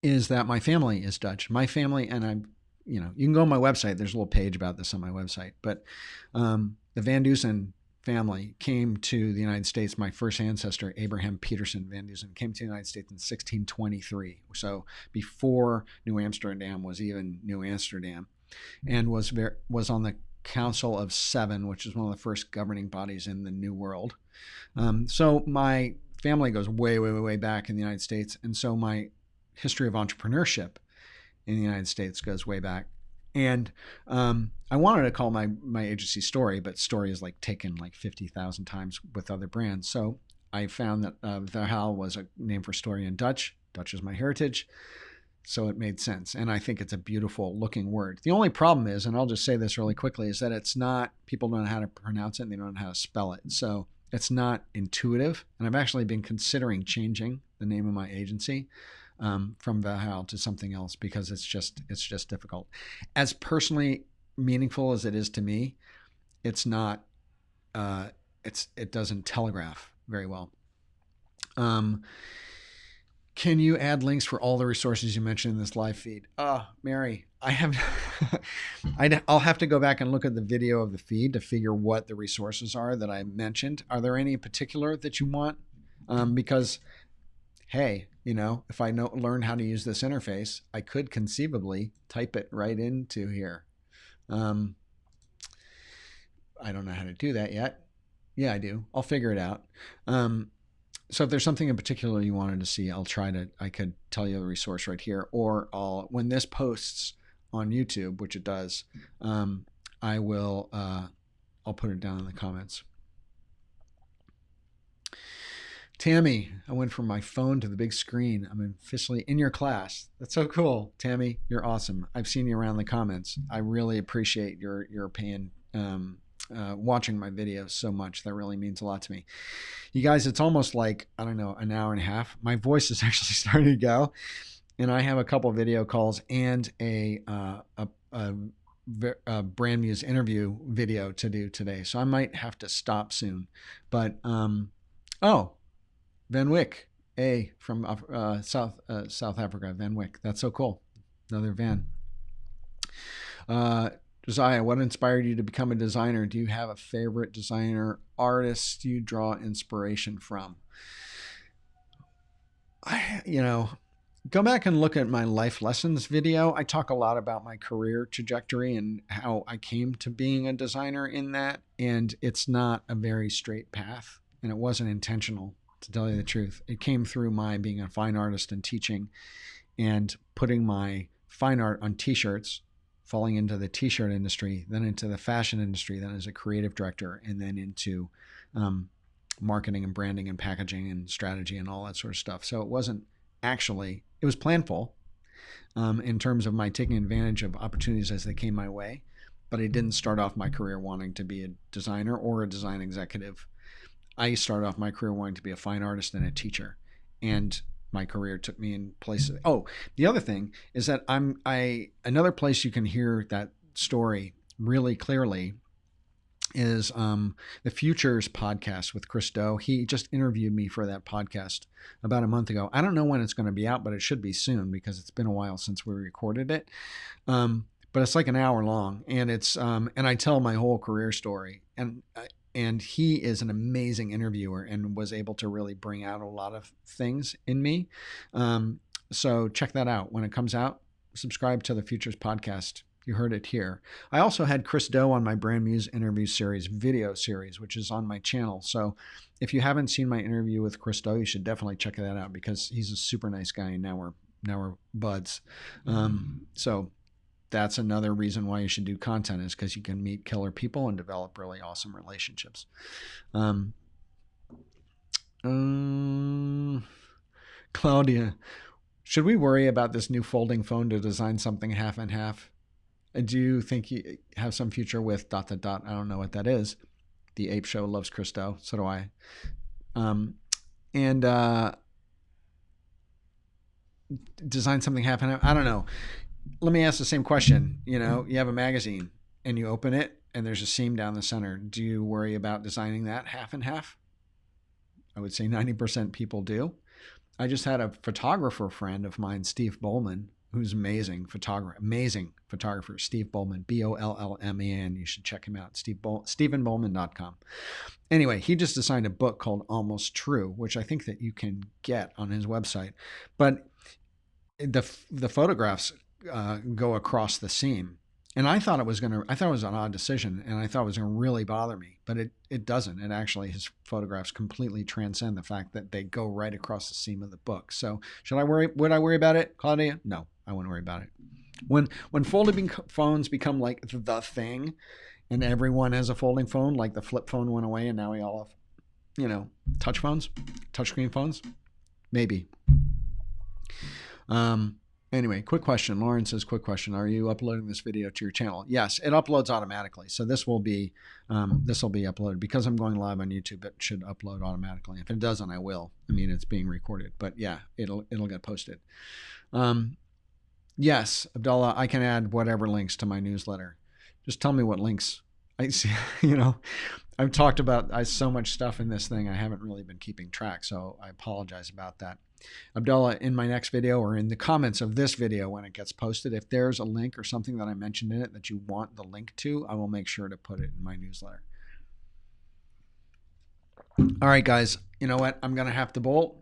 is that my family is Dutch. My family, and I'm, you know, you can go on my website. There's a little page about this on my website. But the VanDusen family came to the United States. My first ancestor, Abraham Peterson VanDusen, came to the United States in 1623. So before New Amsterdam was even New Amsterdam, and was on the Council of Seven, which is one of the first governing bodies in the New World. So my family goes way, way, way, way back in the United States. And so my history of entrepreneurship in the United States goes way back. And I wanted to call my agency Story, but Story is like taken like 50,000 times with other brands. So I found that Verhaal was a name for story in Dutch. Dutch is my heritage. So it made sense. And I think it's a beautiful looking word. The only problem is, and I'll just say this really quickly, is that it's not, people don't know how to pronounce it and they don't know how to spell it. So it's not intuitive. And I've actually been considering changing the name of my agency from Verhaal to something else because it's just difficult. As personally meaningful as it is to me, it's not, it doesn't telegraph very well. Can you add links for all the resources you mentioned in this live feed? Mary, I have, I'll have to go back and look at the video of the feed to figure what the resources are that I mentioned. Are there any in particular that you want? Because, hey, you know, if I learn how to use this interface, I could conceivably type it right into here. I don't know how to do that yet. Yeah, I do. I'll figure it out. So if there's something in particular you wanted to see, I could tell you the resource right here, or when this posts on YouTube, which it does, I'll put it down in the comments. Tammy, I went from my phone to the big screen. I'm officially in your class. That's so cool. Tammy, you're awesome. I've seen you around the comments. I really appreciate your opinion. Watching my videos so much. That really means a lot to me. You guys, it's almost like, I don't know, an hour and a half. My voice is actually starting to go, and I have a couple of video calls and a Brand Muse interview video to do today. So I might have to stop soon. But, Van Wyck, from South Africa, Van Wyck. That's so cool. Another Van. Josiah, what inspired you to become a designer? Do you have a favorite designer, artist you draw inspiration from? Go back and look at my life lessons video. I talk a lot about my career trajectory and how I came to being a designer in that. And it's not a very straight path, and it wasn't intentional, to tell you the truth. It came through my being a fine artist and teaching and putting my fine art on t-shirts, falling into the t-shirt industry, then into the fashion industry, then as a creative director, and then into marketing and branding and packaging and strategy and all that sort of stuff. So it wasn't actually, it was planful in terms of my taking advantage of opportunities as they came my way. But I didn't start off my career wanting to be a designer or a design executive. I started off my career wanting to be a fine artist and a teacher. And my career took me in places. Oh, the other thing is that another place you can hear that story really clearly is the Futures podcast with Chris Do. He just interviewed me for that podcast about a month ago. I don't know when it's going to be out, but it should be soon because it's been a while since we recorded it. But it's like an hour long, and it's and I tell my whole career story, and he is an amazing interviewer and was able to really bring out a lot of things in me. So check that out when it comes out. Subscribe to the Futures podcast. You heard it here. I also had Chris Do on my Brand MUSE interview series, video series, which is on my channel. So if you haven't seen my interview with Chris Do, you should definitely check that out because he's a super nice guy, and now we're buds. So that's another reason why you should do content, is because you can meet killer people and develop really awesome relationships. Claudia, should we worry about this new folding phone to design something half and half? Do you think you have some future with ... I don't know what that is. The Ape Show loves Chris Do. So do I. Design something half and half. I don't know. Let me ask the same question. You know, you have a magazine and you open it and there's a seam down the center. Do you worry about designing that half and half? I would say 90% people do. I just had a photographer friend of mine, Steve Bowman, who's amazing photographer, Steve Bowman, Bollman. You should check him out, StephenBowman.com. Anyway, he just designed a book called Almost True, which I think that you can get on his website. But the photographs go across the seam. And I thought it was an odd decision, and I thought it was going to really bother me, but it doesn't. It actually, his photographs completely transcend the fact that they go right across the seam of the book. So would I worry about it, Claudia? No, I wouldn't worry about it. When folding phones become like the thing, and everyone has a folding phone, like the flip phone went away and now we all have, touchscreen phones, maybe. Anyway, quick question. Lauren says, quick question. Are you uploading this video to your channel? Yes, it uploads automatically. So this will be uploaded. Because I'm going live on YouTube, it should upload automatically. If it doesn't, I will. I mean, it's being recorded. But yeah, it'll get posted. Yes, Abdullah, I can add whatever links to my newsletter. Just tell me what links. I see, I've talked about so much stuff in this thing. I haven't really been keeping track, so I apologize about that. Abdullah, in my next video or in the comments of this video when it gets posted, if there's a link or something that I mentioned in it that you want the link to, I will make sure to put it in my newsletter. All right, guys, you know what? I'm going to have to bolt.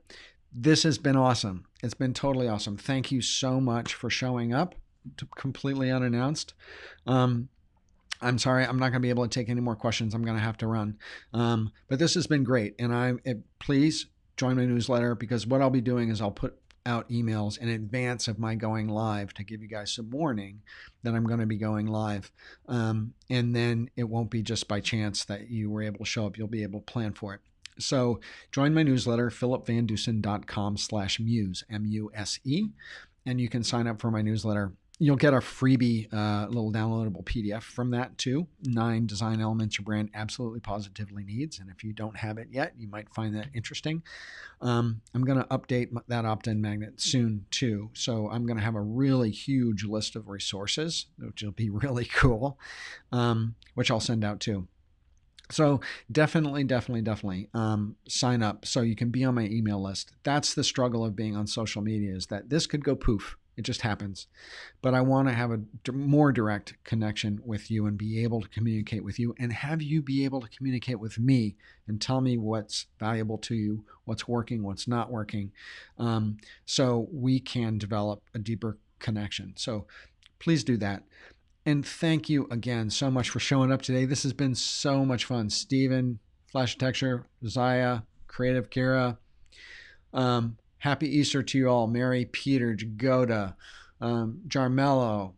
This has been awesome. It's been totally awesome. Thank you so much for showing up completely unannounced. I'm sorry, I'm not going to be able to take any more questions. I'm going to have to run. But this has been great. And please join my newsletter, because what I'll be doing is I'll put out emails in advance of my going live to give you guys some warning that I'm going to be going live. And then it won't be just by chance that you were able to show up. You'll be able to plan for it. So join my newsletter, philipvandusen.com/muse, MUSE, and you can sign up for my newsletter. You'll get a freebie little downloadable PDF from that too. 9 design elements your brand absolutely positively needs. And if you don't have it yet, you might find that interesting. I'm going to update that opt-in magnet soon too. So I'm going to have a really huge list of resources, which will be really cool, which I'll send out too. So definitely sign up so you can be on my email list. That's the struggle of being on social media, is that this could go poof. It just happens. But I want to have a more direct connection with you and be able to communicate with you, and have you be able to communicate with me and tell me what's valuable to you, what's working, what's not working, so we can develop a deeper connection. So please do that. And thank you again so much for showing up today. This has been so much fun. Steven, Flash Texture, Zaya, Creative Kira, happy Easter to you all. Mary, Peter, Jagoda, Jarmello,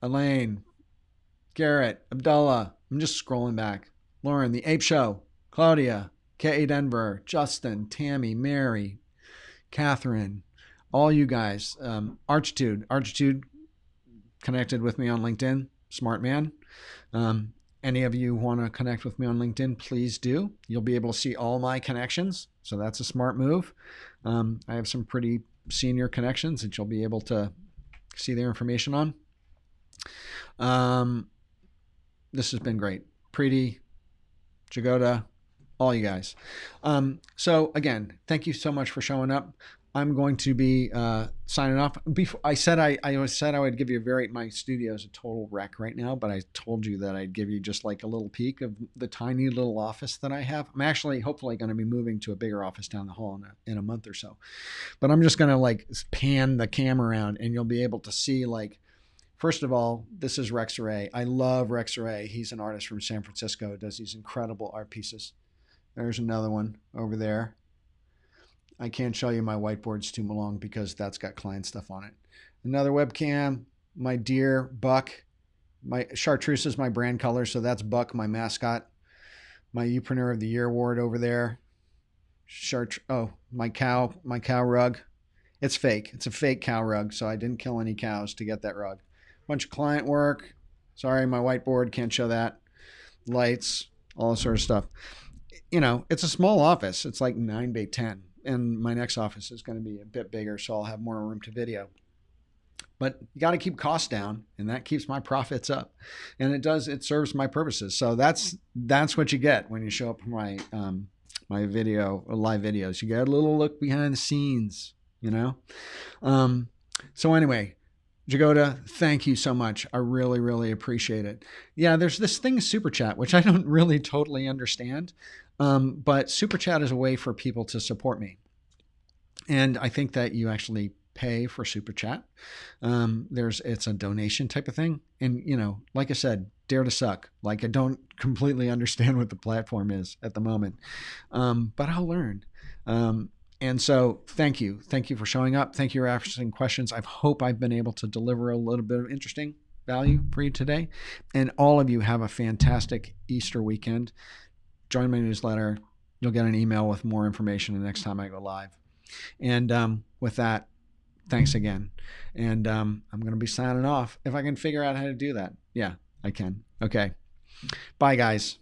Elaine, Garrett, Abdullah. I'm just scrolling back. Lauren, The Ape Show, Claudia, K.A. Denver, Justin, Tammy, Mary, Catherine, all you guys. Architude connected with me on LinkedIn. Smart man. Any of you want to connect with me on LinkedIn, please do. You'll be able to see all my connections. So that's a smart move. I have some pretty senior connections that you'll be able to see their information on. This has been great. Preeti, Jagoda, all you guys. So again, thank you so much for showing up. I'm going to be signing off. Before I said I said I would give you my studio is a total wreck right now, but I told you that I'd give you just like a little peek of the tiny little office that I have. I'm actually hopefully going to be moving to a bigger office down the hall in a month or so. But I'm just going to like pan the camera around and you'll be able to see like, first of all, this is Rex Ray. I love Rex Ray. He's an artist from San Francisco, does these incredible art pieces. There's another one over there. I can't show you my whiteboards too long because that's got client stuff on it. Another webcam, my deer, Buck. My chartreuse is my brand color, so that's Buck, my mascot. My Upreneur of the Year award over there. My cow rug. It's fake. It's a fake cow rug, so I didn't kill any cows to get that rug. Bunch of client work. Sorry, my whiteboard, can't show that. Lights, all that sort of stuff. You know, it's a small office. It's like 9 by 10. And my next office is going to be a bit bigger, so I'll have more room to video. But you got to keep costs down, and that keeps my profits up. And it serves my purposes. So that's what you get when you show up for my live videos. You get a little look behind the scenes, you know? So anyway, Jagoda, thank you so much. I really, really appreciate it. Yeah, there's this thing, Super Chat, which I don't really totally understand. But Super Chat is a way for people to support me. And I think that you actually pay for Super Chat. It's a donation type of thing. And, you know, like I said, dare to suck. Like I don't completely understand what the platform is at the moment. But I'll learn. And so thank you. Thank you for showing up. Thank you for asking questions. I hope I've been able to deliver a little bit of interesting value for you today. And all of you have a fantastic Easter weekend. Join my newsletter. You'll get an email with more information the next time I go live. And with that, thanks again. And I'm going to be signing off if I can figure out how to do that. Yeah, I can. Okay. Bye, guys.